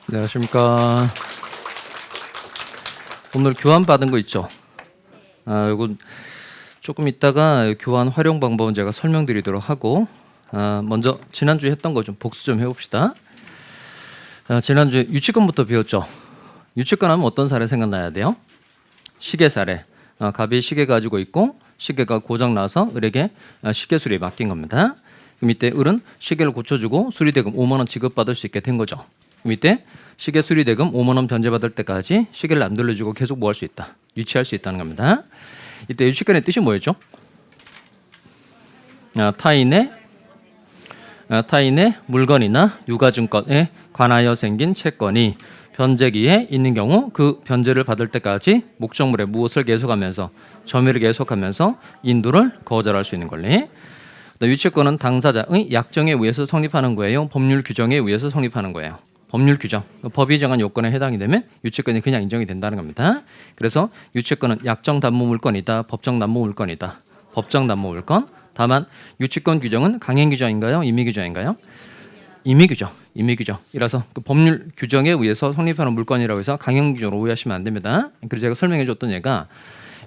안녕하십니까. 오늘 교환 받은 거 있죠? 이거 조금 이따가 교환 활용 방법은 제가 설명드리도록 하고, 먼저 지난주에 했던 거 좀 복수 좀 해봅시다. 지난주에 유치권부터 배웠죠? 유치권 하면 어떤 사례 생각나야 돼요? 시계 사례. 갑이 시계 가지고 있고 시계가 고장 나서 을에게 시계 수리에 맡긴 겁니다. 그럼 이때 을은 시계를 고쳐주고 수리대금 5만 원 지급받을 수 있게 된 거죠. 그럼 이때 시계 수리대금 5만 원 변제받을 때까지 시계를 안 돌려주고 계속 뭐 할 수 있다? 유치할 수 있다는 겁니다. 이때 유치권의 뜻이 뭐였죠? 타인의 물건이나 유가증권에 관하여 생긴 채권이 변제기에 있는 경우 그 변제를 받을 때까지 목적물에 무엇을 계속하면서 점유를 계속하면서 인도를 거절할 수 있는 권리. 유치권은 당사자의 약정에 의해서 성립하는 거예요. 법률 규정에 의해서 성립하는 거예요. 법률 규정, 법이 정한 요건에 해당이 되면 유치권이 그냥 인정이 된다는 겁니다. 그래서 유치권은 약정 담보 물건이다, 법정 담보 물건이다. 법정 담보 물건. 다만 유치권 규정은 강행 규정인가요? 임의 규정인가요? 임의 규정. 임의 규정이라서 그 법률 규정에 의해서 성립하는 물건이라고 해서 강행 규정으로 오해하시면 안 됩니다. 그래서 제가 설명해 줬던 얘가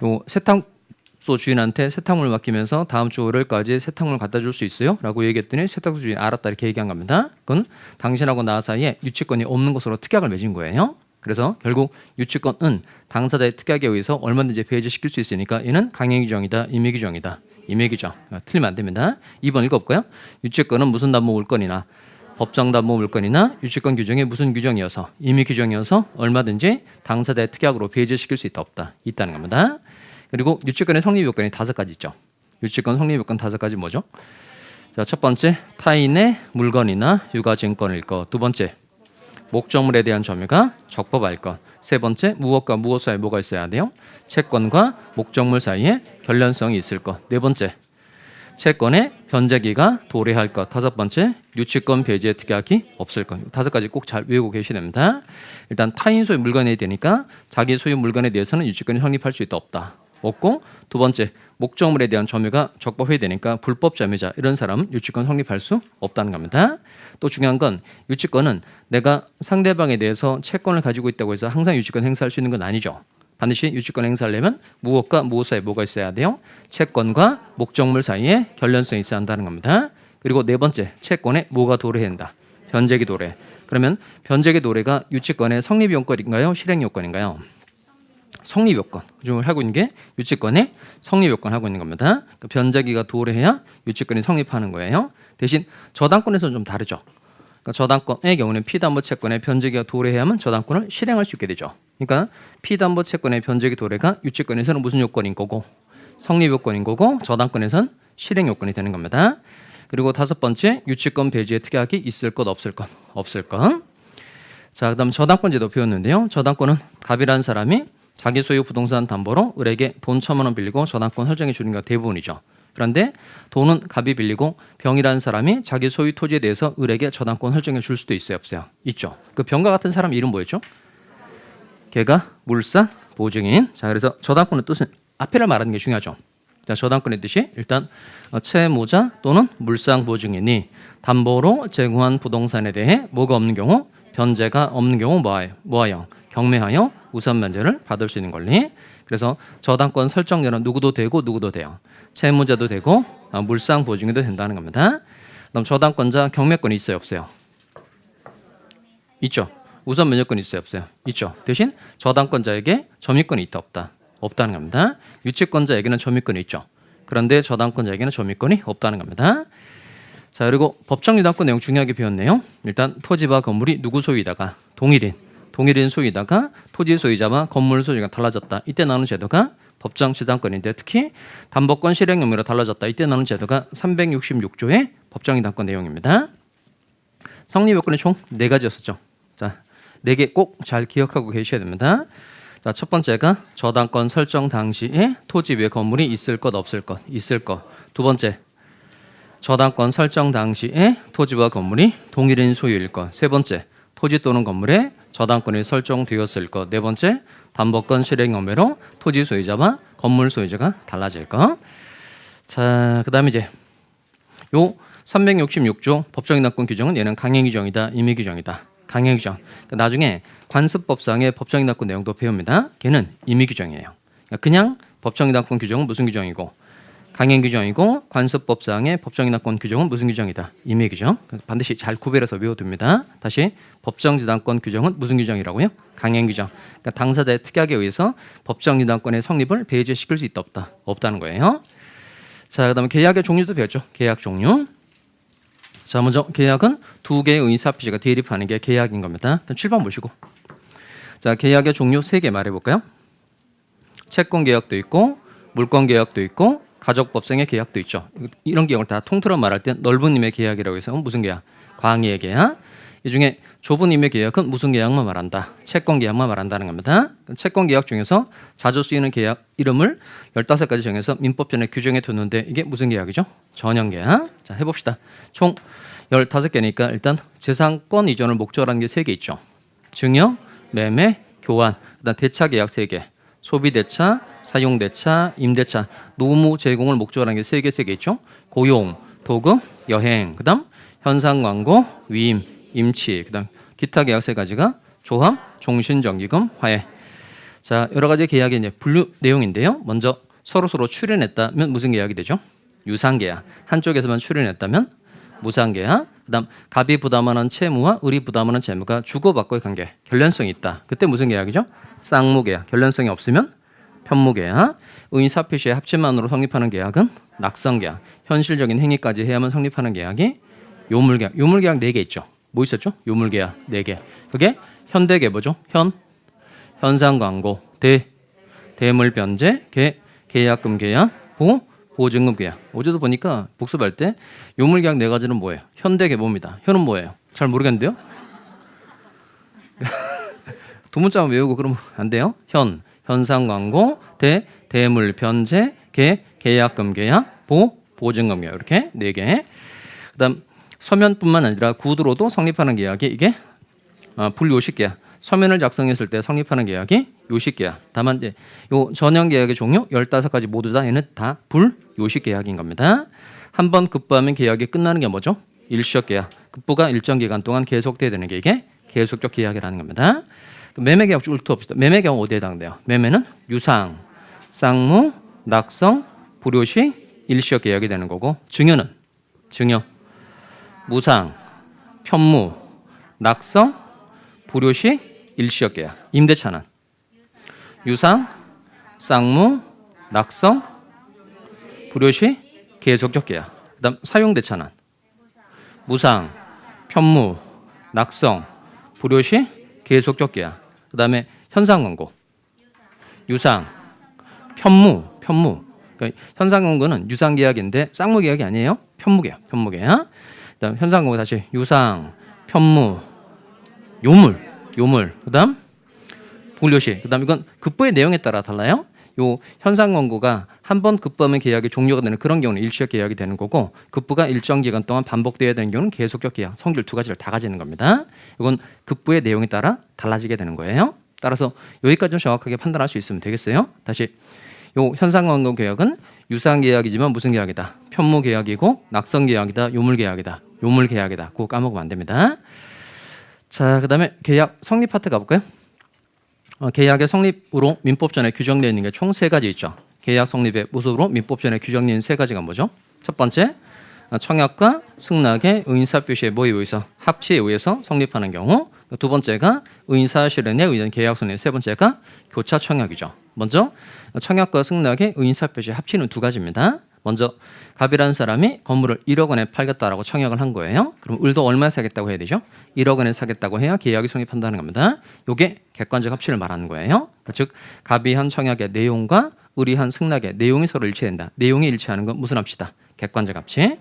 요 세탁소 주인한테 세탁물 맡기면서 다음 주 월요일까지 세탁물 갖다 줄 수 있어요? 라고 얘기했더니 세탁소 주인 알았다 이렇게 얘기한 겁니다. 그건 당신하고 나 사이에 유치권이 없는 것으로 특약을 맺은 거예요. 그래서 결국 유치권은 당사자의 특약에 의해서 얼마든지 배제시킬 수 있으니까 얘는 강행 규정이다, 임의 규정이다. 임의 규정. 틀리면 안 됩니다. 2번 읽어볼까요? 유치권은 무슨 담보 물건이나 법정 담보 물건이나 유치권 규정의 무슨 규정이어서 임의 규정이어서 얼마든지 당사자의 특약으로 배제시킬 수 있다 없다 있다는 겁니다. 그리고 유치권의 성립 요건이 5가지 있죠. 유치권 성립 요건 5가지 뭐죠? 자, 첫 번째 타인의 물건이나 유가증권일 것. 두 번째 목적물에 대한 점유가 적법할 것. 세 번째 무엇과 무엇 사이에 뭐가 있어야 돼요? 채권과 목적물 사이에 결련성이 있을 것. 네 번째 채권의 변제기가 도래할 것. 5번째 유치권 배제 특약이 없을 것. 5가지 꼭 잘 외우고 계셔야 됩니다. 일단 타인 소유 물건에 되니까 자기 소유 물건에 대해서는 유치권이 성립할 수 있다 없다. 없고 두 번째 목적물에 대한 점유가 적법해야 되니까 불법 점유자 이런 사람은 유치권 성립할 수 없다는 겁니다. 또 중요한 건 유치권은 내가 상대방에 대해서 채권을 가지고 있다고 해서 항상 유치권 행사할 수 있는 건 아니죠. 반드시 유치권 행사하려면 무엇과 무엇 사이에 뭐가 있어야 돼요? 채권과 목적물 사이에 결련성이 있어야 한다는 겁니다. 그리고 네 번째 채권에 뭐가 도래해야 한다? 변제기 도래. 그러면 변제기 도래가 유치권의 성립 요건인가요? 실행 요건인가요? 성립 요건. 그중을 하고 있는 게 유치권의 성립 요건 하고 있는 겁니다. 그러니까 변제기가 도래해야 유치권이 성립하는 거예요. 대신 저당권에서는 좀 다르죠. 그러니까 저당권의 경우는 피담보 채권의 변제기가 도래해야만 저당권을 실행할 수 있게 되죠. 그러니까 피담보 채권의 변제기 도래가 유치권에서는 무슨 요건인 거고 성립 요건인 거고 저당권에서는 실행 요건이 되는 겁니다. 그리고 5번째 유치권 배제의 특약이 있을 것 없을 것. 없을 것. 자, 그다음 저당권제도 배웠는데요. 저당권은 갑이라는 사람이 자기 소유 부동산 담보로 을에게 돈 1,000만 원 빌리고 저당권 설정해 주는 게 대부분이죠. 그런데 돈은 갑이 빌리고 병이라는 사람이 자기 소유 토지에 대해서 을에게 저당권 설정해 줄 수도 있어요, 없어요? 있죠. 그 병과 같은 사람 이름 뭐였죠? 걔가 물상 보증인. 자, 그래서 저당권의 뜻은 앞에를 말하는 게 중요하죠. 자, 저당권의 뜻이 일단 채무자 또는 물상 보증인이 담보로 제공한 부동산에 대해 뭐가 없는 경우 변제가 없는 경우 뭐하여 경매하여 우선 면제를 받을 수 있는 권리. 그래서 저당권 설정자는 누구도 되고 누구도 돼요. 채무자도 되고 물상 보증인도 된다는 겁니다. 그럼 저당권자 경매권이 있어요, 없어요? 있죠. 우선 면제권이 있어요, 없어요? 있죠. 대신 저당권자에게 점유권이 있다 없다? 없다는 겁니다. 유치권자에게는 점유권이 있죠. 그런데 저당권자에게는 점유권이 없다는 겁니다. 자, 그리고 법정 유당권 내용 중요하게 배웠네요. 일단 토지와 건물이 누구 소유이다가 동일인 소유이다가 토지 소유자와 건물 소유가 달라졌다. 이때 나오는 제도가 법정 지당권인데 특히 담보권 실행 의무로 달라졌다. 이때 나오는 제도가 366조의 법정 이당권 내용입니다. 성립 요건이 총 4가지였었죠. 자, 4개 꼭 잘 기억하고 계셔야 됩니다. 자, 첫 번째가 저당권 설정 당시에 토지 위에 건물이 있을 것 없을 것 있을 것. 두 번째 저당권 설정 당시에 토지와 건물이 동일인 소유일 것. 세 번째 토지 또는 건물에 저당권이 설정되었을 것. 네 번째 담보권 실행 의무로 토지 소유자와 건물 소유자가 달라질 것. 자, 그다음에 이제 요 366조 법정 인하권 규정은 얘는 강행 규정이다, 임의 규정이다. 강행 규정. 그러니까 나중에 관습법상의 법정이납권 내용도 배웁니다. 걔는 임의 규정이에요. 그러니까 그냥 법정이납권 규정은 무슨 규정이고 강행 규정이고 관습법상의 법정이납권 규정은 무슨 규정이다. 임의 규정. 반드시 잘 구별해서 외워둡니다. 다시 법정지당권 규정은 무슨 규정이라고요? 강행 규정. 그러니까 당사자의 특약에 의해서 법정지당권의 성립을 배제시킬 수 있다 없다. 없다는 거예요. 자, 그다음에 계약의 종류도 배웠죠. 계약 종류. 자, 먼저 계약은 두 개의 의사 표시가 대립하는 게 계약인 겁니다. 일단 7번 보시고. 자, 계약의 종류 3개 말해볼까요? 채권 계약도 있고 물권 계약도 있고 가족법상의 계약도 있죠. 이런 계약을 다 통틀어 말할 때 넓은 의미의 계약이라고 해서 무슨 계약? 광의의 계약. 이 중에 좁은 의미의 계약은 무슨 계약만 말한다? 채권 계약만 말한다는 겁니다. 채권 계약 중에서 자주 쓰이는 계약 이름을 15가지 정해서 민법전에 규정해 뒀는데 이게 무슨 계약이죠? 전형 계약. 자, 해봅시다. 총 15개니까 일단 재산권 이전을 목적으로 하는 게 3개 있죠. 증여, 매매, 교환, 그다음 대차 계약 3개. 소비대차, 사용대차, 임대차, 노무 제공을 목적으로 하는 게 3개 있죠. 고용, 도급, 여행, 그다음 현상광고, 위임, 임치, 그다음 기타 계약 3가지가 조합, 종신정기금, 화해. 자, 여러 가지 계약의 이제 분류 내용인데요. 먼저 서로 출연했다면 무슨 계약이 되죠? 유상계약. 한쪽에서만 출연했다면 무상계약. 그다음 갑이 부담하는 채무와 을이 부담하는 채무가 주고받고의 관계, 결련성이 있다. 그때 무슨 계약이죠? 쌍무계약. 결련성이 없으면 편무계약. 의사표시의 합치만으로 성립하는 계약은 낙성계약. 현실적인 행위까지 해야만 성립하는 계약이 요물계약. 요물계약 4개 있죠. 뭐 있었죠? 요물계약 4개. 그게 현대계보죠. 현상광고, 대물변제, 계약금 계약, 보증금 계약. 어제도 보니까 복습할 때 요물계약 4가지는 뭐예요? 현대계보입니다. 현은 뭐예요? 잘 모르겠는데요. 두 문자만 외우고 그러면 안 돼요. 현상광고, 대물변제, 계약금 계약, 보증금 계약. 이렇게 4개. 그다음 서면뿐만 아니라 구두로도 성립하는 계약이 이게 불요식계약. 서면을 작성했을 때 성립하는 계약이 요식계약. 다만 이제 요 전형 계약의 종류 15가지 모두 다 얘는 다 불요식계약인 겁니다. 한번 급부하면 계약이 끝나는 게 뭐죠? 일시적계약. 급부가 일정 기간 동안 계속돼야 되는 게 이게 계속적 계약이라는 겁니다. 매매계약 쭉 훑어봅시다. 매매계약은 어디에 해당돼요? 매매는 유상, 쌍무, 낙성, 불요식, 일시적 계약이 되는 거고 증여는 증여, 무상, 편무, 낙성, 불요식, 일시적 계약. 임대차는 유상, 쌍무, 낙성, 불요식, 계속적 계약. 그다음 사용대차는 무상, 편무, 낙성, 불요식, 계속적 계약. 그다음에 현상광고, 유상, 편무. 그러니까 현상광고는 유상계약인데 쌍무계약이 아니에요. 편무계약. 그다음 현상광고 다시 유상, 편무, 요물. 그다음 불요식. 그다음 이건 급부의 내용에 따라 달라요. 요 현상광고가 한 번 급부하면 계약이 종료가 되는 그런 경우는 일시적 계약이 되는 거고 급부가 일정 기간 동안 반복돼야 되는 경우는 계속적 계약. 성질 2가지를 다 가지는 겁니다. 이건 급부의 내용에 따라 달라지게 되는 거예요. 따라서 여기까지 좀 정확하게 판단할 수 있으면 되겠어요. 다시 요 현상광고 계약은 유상 계약이지만 무슨 계약이다? 편무 계약이고 낙성 계약이다. 요물 계약이다. 그거 까먹으면 안 됩니다. 자, 그다음에 계약 성립 파트 가볼까요? 계약의 성립으로 민법전에 규정되어 있는 게 총 3가지 있죠. 계약 성립의 모습으로 민법전에 규정되어 있는 3가지가 뭐죠? 첫 번째, 청약과 승낙의 의인사표시의 뭐에 의해서 합치에 의해서 성립하는 경우. 두 번째가 의인사 실현에 의한 계약 성립. 세 번째가 교차 청약이죠. 먼저 청약과 승낙의 의인사표시 합치는 2가지입니다. 먼저 갑이라는 사람이 건물을 1억 원에 팔겠다라고 청약을 한 거예요. 그럼 을도 얼마에 사겠다고 해야 되죠? 1억 원에 사겠다고 해야 계약이 성립한다는 겁니다. 이게 객관적 합치를 말하는 거예요. 즉 갑이 한 청약의 내용과 을이 한 승낙의 내용이 서로 일치된다. 내용이 일치하는 건 무슨 합치다? 객관적 합치.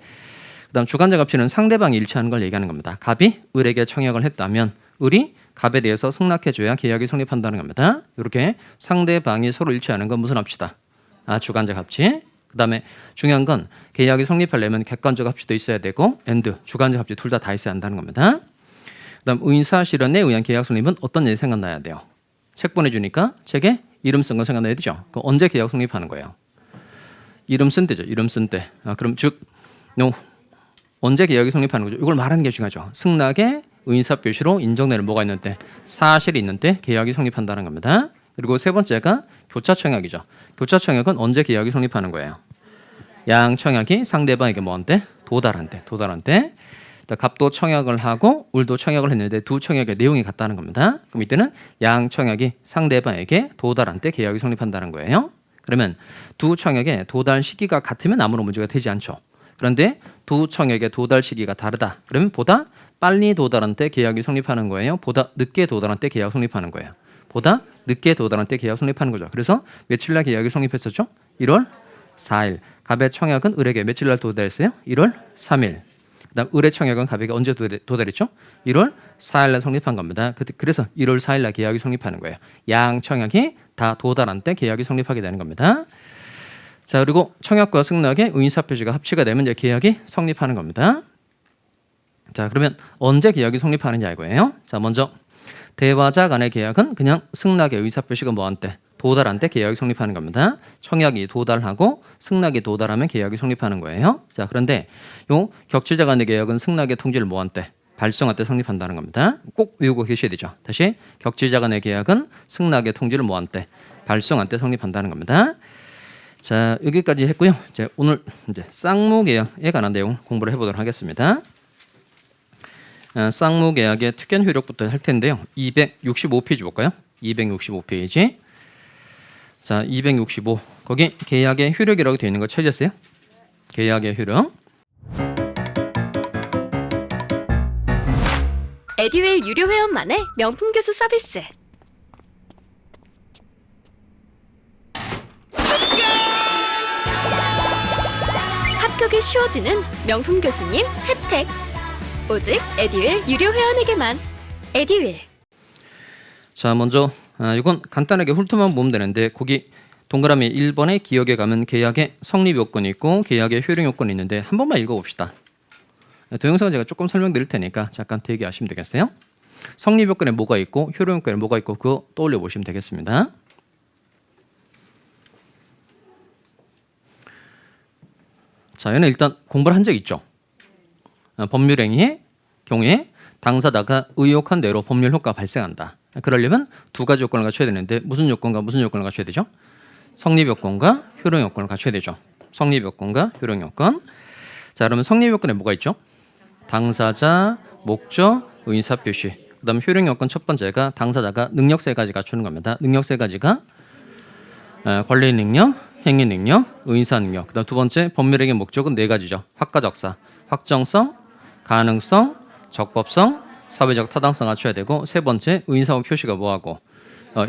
그다음 주관적 합치는 상대방이 일치하는 걸 얘기하는 겁니다. 갑이 을에게 청약을 했다면 을이 갑에 대해서 승낙해줘야 계약이 성립한다는 겁니다. 이렇게 상대방이 서로 일치하는 건 무슨 합치다? 주관적 합치. 그다음에 중요한 건 계약이 성립하려면 객관적 합치도 있어야 되고 주관적 합치 둘 다 있어야 한다는 겁니다. 그다음 의인사 실현에 의한 계약 성립은 어떤 일이 생각나야 돼요? 책 보내주니까 책에 이름 쓴 거 생각나야 되죠. 그럼 언제 계약 성립하는 거예요? 이름 쓴 때죠. 이름 쓴 때. 그럼 즉 언제 계약이 성립하는 거죠? 이걸 말하는 게 중요하죠. 승낙의 의사 표시로 인정되는 뭐가 있는 때? 사실이 있는 때 계약이 성립한다는 겁니다. 그리고 세 번째가 교차 청약이죠. 교차 청약은 언제 계약이 성립하는 거예요? 양 청약이 상대방에게 뭐한테? 도달한 때. 갑도 청약을 하고 울도 청약을 했는데 두 청약의 내용이 같다는 겁니다. 그럼 이때는 양 청약이 상대방에게 도달한 때 계약이 성립한다는 거예요. 그러면 두 청약의 도달 시기가 같으면 아무런 문제가 되지 않죠. 그런데 두 청약의 도달 시기가 다르다. 그러면 보다 빨리 도달한 때 계약이 성립하는 거예요. 보다 늦게 도달한 때 계약 성립하는 거예요. 보다 늦게 도달한 때 계약 성립하는 거죠. 그래서 며칠 날 계약이 성립했었죠? 1월 4일. 갑의 청약은 을에게 며칠 날 도달했어요? 1월 3일. 그다음 을의 청약은 갑에게 언제 도달했죠? 1월 4일 날 성립한 겁니다. 그래서 1월 4일 날 계약이 성립하는 거예요. 양 청약이 다 도달한 때 계약이 성립하게 되는 겁니다. 자, 그리고 청약과 승낙의 의사 표시가 합치가 되면 이제 계약이 성립하는 겁니다. 자, 그러면 언제 계약이 성립하느냐 이거예요. 자, 먼저 대화자 간의 계약은 그냥 승낙의 의사 표시가 뭐한 때? 도달한 때 계약이 성립하는 겁니다. 청약이 도달하고 승낙이 도달하면 계약이 성립하는 거예요. 자, 그런데 요 격취자 간의 계약은 승낙의 통지를 뭐한 때? 발송할 때 성립한다는 겁니다. 꼭 외우고 계셔야 되죠. 다시 격취자 간의 계약은 승낙의 통지를 뭐한 때? 발송할 때 성립한다는 겁니다. 자, 여기까지 했고요. 이제 오늘 이제 쌍무계약에 관한 내용 공부를 해보도록 하겠습니다. 쌍무계약의 특권 효력부터 할 텐데요. 265페이지 볼까요? 265페이지. 자, 265. 거기 계약의 효력이라고 되어 있는 거 찾으셨어요? 계약의 효력. 에듀윌 유료 회원만의 명품 교수 서비스. 합격이 쉬워지는 명품 교수님 혜택. 오직 에듀윌 유료 회원에게만. 에듀윌. 자, 먼저 이건 간단하게 훑어만 보면 되는데 거기 동그라미 1번에 기억에 가면 계약의 성립 요건이 있고 계약의 효력 요건이 있는데 한 번만 읽어봅시다. 동영상은 제가 조금 설명드릴 테니까 잠깐 대기하시면 되겠어요. 성립 요건에 뭐가 있고 효력 요건에 뭐가 있고 그거 떠올려 보시면 되겠습니다. 자, 얘는 일단 공부를 한 적 있죠. 법률행위의 경우에 당사자가 의혹한 대로 법률 효과가 발생한다. 그러려면 두 가지 요건을 갖춰야 되는데 무슨 요건과 무슨 요건을 갖춰야 되죠? 성립 요건과 효력 요건을 갖춰야 되죠. 성립 요건과 효력 요건. 자, 그러면 성립 요건에 뭐가 있죠? 당사자, 목적, 의사 표시. 그다음 효력 요건 첫 번째가 당사자가 능력 세 가지 갖추는 겁니다. 능력 세 가지가 권리 능력, 행위 능력, 의사 능력. 그다음 두 번째 법률행위 목적은 네 가지죠. 확가적사, 확정성, 가능성, 적법성, 사회적 타당성 갖춰야 되고 세 번째 의사와 표시가 뭐하고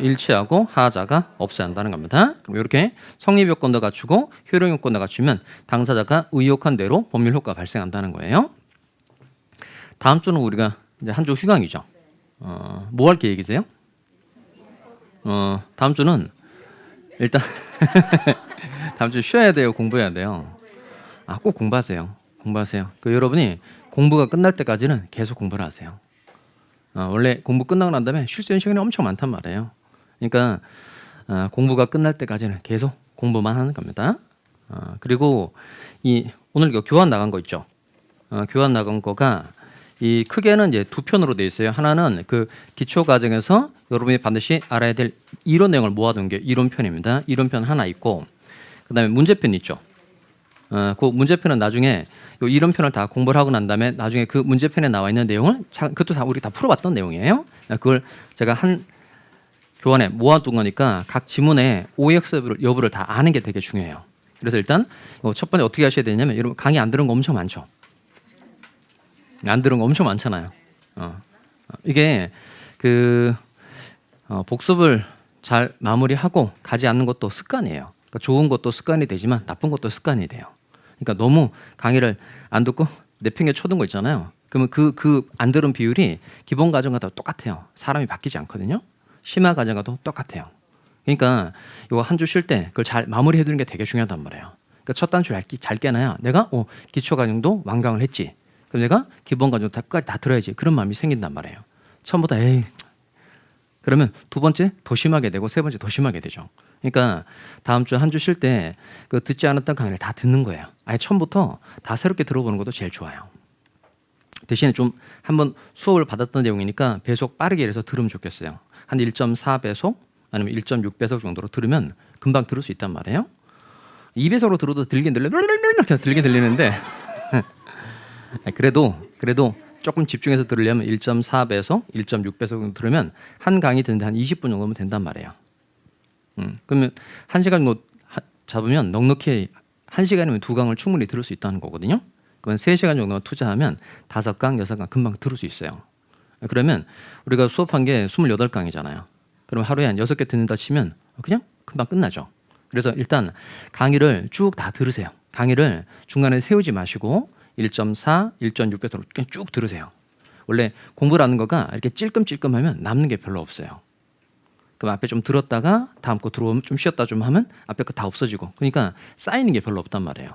일치하고 하자가 없어야 한다는 겁니다. 그럼 이렇게 성립 요건도 갖추고 효력 요건도 갖추면 당사자가 의혹한 대로 법률 효과가 발생한다는 거예요. 다음 주는 우리가 이제 한 주 휴강이죠. 뭐 할 계획이세요? 다음 주는 일단 다음 주 쉬어야 돼요, 공부해야 돼요. 꼭 공부하세요. 공부하세요. 여러분이 공부가 끝날 때까지는 계속 공부를 하세요. 원래 공부 끝나고 난 다음에 쉴 수 있는 시간이 엄청 많단 말이에요. 그러니까 공부가 끝날 때까지는 계속 공부만 하는 겁니다. 그리고 오늘 이거 교환 나간 거 있죠. 교환 나간 거가 이 크게는 이제 두 편으로 돼 있어요. 하나는 그 기초 과정에서 여러분이 반드시 알아야 될 이론 내용을 모아둔 게 이론편입니다. 이론편 하나 있고 그다음에 문제편 있죠. 그 문제편은 나중에 요 이론편을 다 공부를 하고 난 다음에 나중에 그 문제편에 나와 있는 내용을 그것도 다 우리 다 풀어봤던 내용이에요. 그걸 제가 한 교환에 모아둔 거니까 각 지문의 OX 여부를 다 아는 게 되게 중요해요. 그래서 일단 첫 번째 어떻게 하셔야 되냐면 여러분 강의 안 들은 거 엄청 많죠. 안 들은 거 엄청 많잖아요. 이게 복습을 잘 마무리하고 가지 않는 것도 습관이에요. 그러니까 좋은 것도 습관이 되지만 나쁜 것도 습관이 돼요. 그러니까 너무 강의를 안 듣고 내팽개 쳐둔 거 있잖아요. 그러면 그 안 들은 비율이 기본 과정과 다 똑같아요. 사람이 바뀌지 않거든요. 심화 과정과도 똑같아요. 그러니까 이거 한 주 쉴 때 그걸 잘 마무리해 두는 게 되게 중요하단 말이에요. 그러니까 첫 단추를 잘 깨놔야 내가 기초 과정도 완강을 했지. 그럼 내가 기본 과정 다까지 다 들어야지. 그런 마음이 생긴단 말이에요. 처음부터 그러면 두 번째 더 심하게 되고 세 번째 더 심하게 되죠. 그러니까 다음 주 한 주 쉴 때 그 듣지 않았던 강의를 다 듣는 거예요. 아예 처음부터 다 새롭게 들어보는 것도 제일 좋아요. 대신에 좀 한번 수업을 받았던 내용이니까 배속 빠르게 해서 들으면 좋겠어요. 한 1.4배속 아니면 1.6배속 정도로 들으면 금방 들을 수 있단 말이에요. 2배속으로 들어도 들긴 들리는데 그래도 조금 집중해서 들으려면 1.4배속, 1.6배속 정도 들으면 한 강의 듣는데 한 20분 정도면 된단 말이에요. 그러면 1시간 정도 잡으면 넉넉히 1시간이면 2강을 충분히 들을 수 있다는 거거든요. 그러면 3시간 정도 투자하면 5강, 6강 금방 들을 수 있어요. 그러면 우리가 수업한 게 28강이잖아요. 그럼 하루에 한 6개 듣는다 치면 그냥 금방 끝나죠. 그래서 일단 강의를 쭉 다 들으세요. 강의를 중간에 세우지 마시고 1.4, 1.6배속으로 그냥 쭉 들으세요. 원래 공부를 하는 거가 이렇게 찔끔찔끔하면 남는 게 별로 없어요. 그럼 앞에 좀 들었다가 다음 거 들어오면 좀 쉬었다 좀 하면 앞에 거 다 없어지고 그러니까 쌓이는 게 별로 없단 말이에요.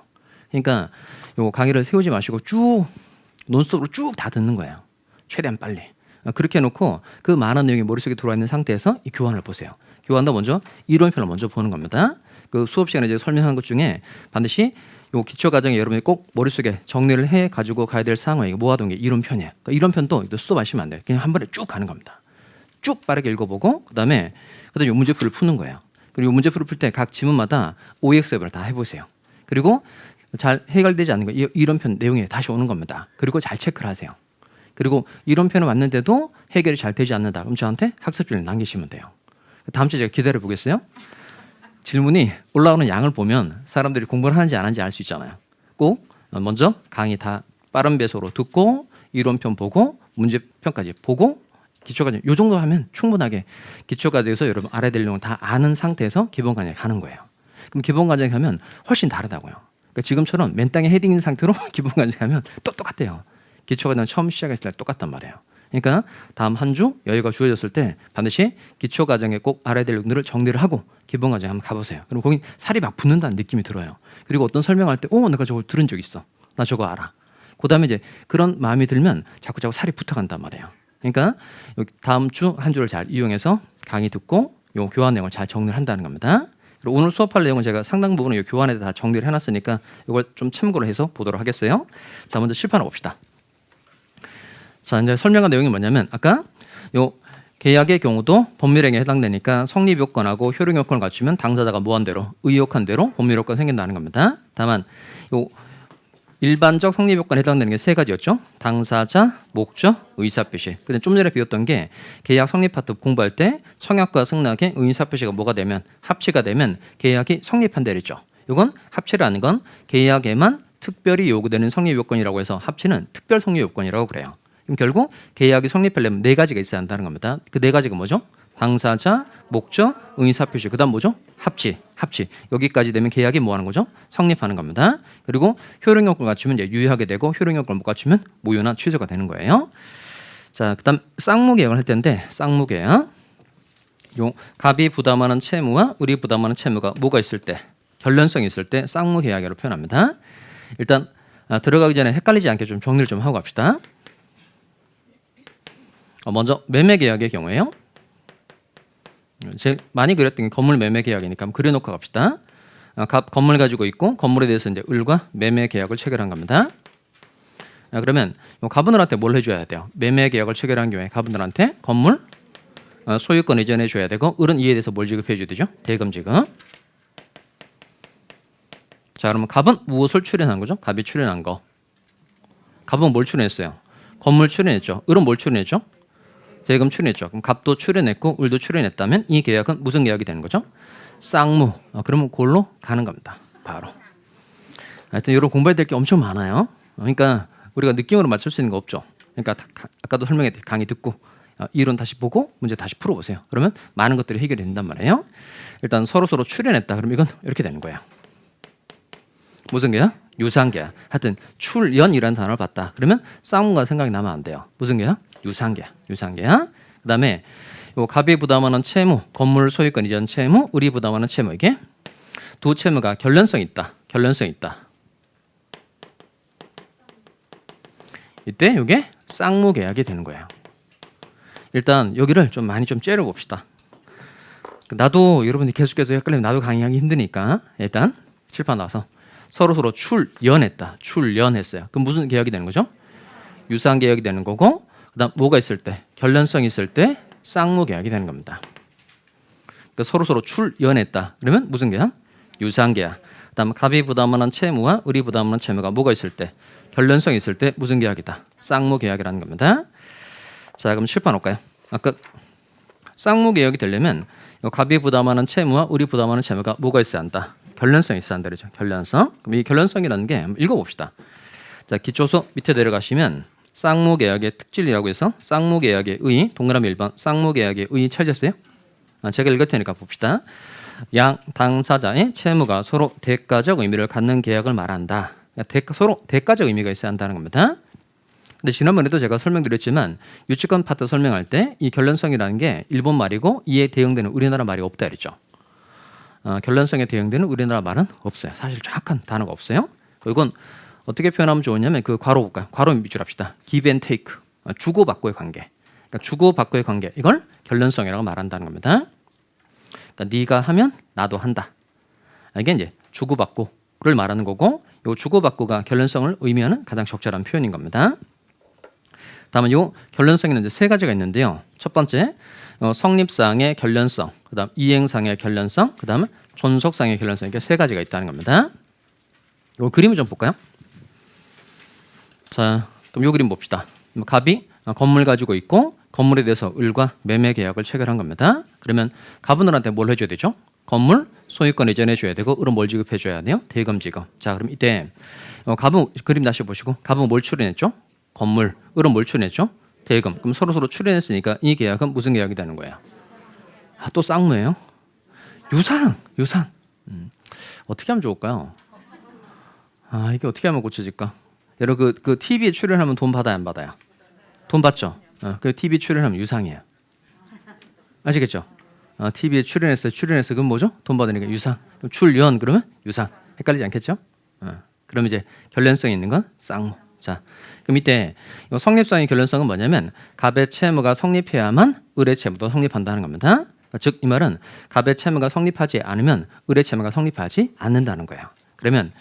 그러니까 요 강의를 세우지 마시고 쭉 논스톱으로 쭉 다 듣는 거예요. 최대한 빨리. 그렇게 해놓고 그 많은 내용이 머릿속에 들어와 있는 상태에서 이 교환을 보세요. 교환도 먼저 이론편을 먼저 보는 겁니다. 그 수업 시간에 이제 설명한 것 중에 반드시 요 기초 과정에 여러분이 꼭 머릿속에 정리를 해 가지고 가야 될 사항을 모아둔 게 이론편이에요. 그러니까 이론편도 수업 하시면 안 돼요. 그냥 한 번에 쭉 가는 겁니다. 쭉 빠르게 읽어보고 그다음에 이 문제풀이를 푸는 거예요. 그리고 이 문제풀이를 풀 때 각 지문마다 OXF를 다 해보세요. 그리고 잘 해결되지 않는 거 이론편 내용에 다시 오는 겁니다. 그리고 잘 체크를 하세요. 그리고 이론편을 왔는데도 해결이 잘 되지 않는다. 그럼 저한테 학습지를 남기시면 돼요. 다음 주에 제가 기다려 보겠어요. 질문이 올라오는 양을 보면 사람들이 공부를 하는지 안 하는지 알 수 있잖아요. 꼭 먼저 강의 다 빠른 배속으로 듣고 이론편 보고 문제편까지 보고 기초과정 요 정도 하면 충분하게 기초과정에서 여러분 알아야 될 내용을 다 아는 상태에서 기본과정에 가는 거예요. 그럼 기본과정에 가면 훨씬 다르다고요. 그러니까 지금처럼 맨 땅에 헤딩인 상태로 기본과정에 가면 똑같아요. 기초과정 처음 시작했을 때 똑같단 말이에요. 그러니까 다음 한 주 여유가 주어졌을 때 반드시 기초과정에 꼭 알아야 될 내용들을 정리를 하고 기본과정에 한번 가보세요. 그럼 거기 살이 막 붙는다는 느낌이 들어요. 그리고 어떤 설명할 때 내가 저거 들은 적 있어. 나 저거 알아. 그다음에 이제 그런 마음이 들면 자꾸 살이 붙어간단 말이에요. 그러니까 다음 주 한 주를 잘 이용해서 강의 듣고 요 교환 내용을 잘 정리를 한다는 겁니다. 그리고 오늘 수업할 내용은 제가 상당 부분을 요 교환에 다 정리를 해놨으니까 이걸 좀 참고를 해서 보도록 하겠어요. 자, 먼저 칠판을 봅시다. 자, 이제 설명한 내용이 뭐냐면 아까 요 계약의 경우도 법률행위에 해당되니까 성립 요건하고 효력 요건을 갖추면 당사자가 뭐한 대로 의혹한 대로 법률 요건 생긴다는 겁니다. 다만 요 일반적 성립 요건에 해당되는 게 세 가지였죠. 당사자, 목적, 의사표시. 근데 좀 전에 배웠던 게 계약 성립 파트 공부할 때 청약과 승낙의 의사표시가 뭐가 되면 합치가 되면 계약이 성립한다 그랬죠. 이건 합치를 하는 건 계약에만 특별히 요구되는 성립 요건이라고 해서 합치는 특별 성립 요건이라고 그래요. 그럼 결국 계약이 성립하려면 네 가지가 있어야 한다는 겁니다. 그 네 가지가 뭐죠? 당사자, 목적, 의사표시. 그다음 뭐죠? 합치. 여기까지 되면 계약이 뭐 하는 거죠? 성립하는 겁니다. 그리고 효력 요건을 갖추면 이제 유효하게 되고 효력 요건을 못 갖추면 무효나 취소가 되는 거예요. 자, 그다음 쌍무 계약을 할 텐데 쌍무 계약. 요 갑이 부담하는 채무와 을이 부담하는 채무가 뭐가 있을 때 결련성이 있을 때 쌍무 계약으로 표현합니다. 일단 들어가기 전에 헷갈리지 않게 좀 정리를 좀 하고 갑시다. 먼저 매매 계약의 경우에요. 제일 많이 그렸던 게 건물 매매 계약이니까 한번 그려놓고 갑시다. 건물 가지고 있고 건물에 대해서 이제 을과 매매 계약을 체결한 겁니다. 그러면 가분들한테 뭘 해줘야 돼요? 매매 계약을 체결한 경우에 가분들한테 건물 소유권 이전해 줘야 되고 을은 이에 대해서 뭘 지급해 줘야 되죠? 대금 지급. 자, 그러면 갑은 무엇을 출연한 거죠? 갑이 출연한 거. 갑은 뭘 출연했어요? 건물 출연했죠. 을은 뭘 출연했죠? 대금 출연했죠. 그럼 갑도 출연했고 을도 출연했다면 이 계약은 무슨 계약이 되는 거죠? 쌍무. 그러면 그걸로 가는 겁니다. 바로. 하여튼 이런 공부해야 될 게 엄청 많아요. 그러니까 우리가 느낌으로 맞출 수 있는 거 없죠. 그러니까 아까도 설명했듯이 강의 듣고 이론 다시 보고 문제 다시 풀어보세요. 그러면 많은 것들이 해결이 된단 말이에요. 일단 서로 출연했다. 그럼 이건 이렇게 되는 거예요. 무슨 계약? 유상계약. 하여튼 출연이라는 단어를 봤다. 그러면 쌍무가 생각이 나면 안 돼요. 무슨 계약? 유상계약. 그다음에 요 갑이 부담하는 채무, 건물 소유권 이전 채무, 을이 부담하는 채무 이게 두 채무가 결련성이 있다. 이때 이게 쌍무 계약이 되는 거예요. 일단 여기를 좀 많이 좀 째려 봅시다. 나도 여러분들이 계속해서 헷갈리면 나도 강의하기 힘드니까 일단 칠판 나와서 서로 출연했다. 출연했어요. 그럼 무슨 계약이 되는 거죠? 유사한 계약이 되는 거고, 그다음 뭐가 있을 때, 결련성이 있을 때 쌍무 계약이 되는 겁니다. 그러니까 서로 출연했다. 그러면 무슨 계약? 유사한 계약. 그다음 갑이 부담하는 채무와 을이 부담하는 채무가 뭐가 있을 때, 결련성이 있을 때 무슨 계약이다? 쌍무 계약이라는 겁니다. 자, 그럼 칠판 올까요? 아까 쌍무 계약이 되려면 갑이 부담하는 채무와 을이 부담하는 채무가 뭐가 있어야 한다? 결련성이 있어야 한다 그러죠. 결련성. 그럼 이 결련성이라는 게 한번 읽어봅시다. 자, 기초서 밑에 내려가시면 쌍무 계약의 특질이라고 해서 쌍무 계약의 의 동그라미 1번 쌍무 계약의 의 찾으셨어요? 제가 읽을 테니까 봅시다. 양 당사자의 채무가 서로 대가적 의미를 갖는 계약을 말한다. 서로 대가적 의미가 있어야 한다는 겁니다. 근데 지난번에도 제가 설명드렸지만 유치권 파트 설명할 때 이 결련성이라는 게 일본 말이고 이에 대응되는 우리나라 말이 없다 그랬죠. 결련성에 대응되는 우리나라 말은 없어요. 사실 정확한 단어가 없어요. 이건 어떻게 표현하면 좋으냐면 그 괄호 볼까요? 괄호 밑줄 합시다. give and take. 주고받고의 관계. 그러니까 주고받고의 관계. 이걸 결련성이라고 말한다는 겁니다. 그러니까 네가 하면 나도 한다. 이게 이제 주고받고를 말하는 거고, 이 주고받고가 결련성을 의미하는 가장 적절한 표현인 겁니다. 다음은 이 결련성에는 이제 세 가지가 있는데요. 첫 번째, 성립상의 결련성, 그다음 이행상의 결련성, 그다음 존속상의 결련성, 이렇게 세 가지가 있다는 겁니다. 이 그림을 좀 볼까요? 자, 그럼 이 그림 봅시다. 갑이 건물 가지고 있고 건물에 대해서 을과 매매 계약을 체결한 겁니다. 그러면 갑은 을한테 뭘 해줘야 되죠? 건물 소유권 이전해 줘야 되고, 을은 뭘 지급해 줘야 돼요? 대금 지급. 자, 그럼 이때 갑은 그림 다시 보시고 갑은 뭘 출연했죠? 건물. 을은 뭘 출연했죠? 대금. 그럼 서로 출연했으니까 이 계약은 무슨 계약이 되는 거예요? 또 쌍무예요? 유상. 어떻게 하면 좋을까요? 이게 어떻게 하면 고쳐질까? 여러분 그 TV에 출연하면 돈 받아요, 안 받아요? 돈 받죠. 그 TV 출연하면 유상이에요. 아시겠죠? TV에 출연해서 그건 뭐죠? 돈 받으니까 유상. 그럼 출연 그러면 유상. 헷갈리지 않겠죠? 그럼 이제 결련성이 있는 건 쌍무. 자, 그럼 이때 성립상의 결련성은 뭐냐면 갑의 채무가 성립해야만 을의 채무도 성립한다는 겁니다. 즉 이 말은 갑의 채무가 성립하지 않으면 을의 채무가 성립하지 않는다는 거예요. 그러면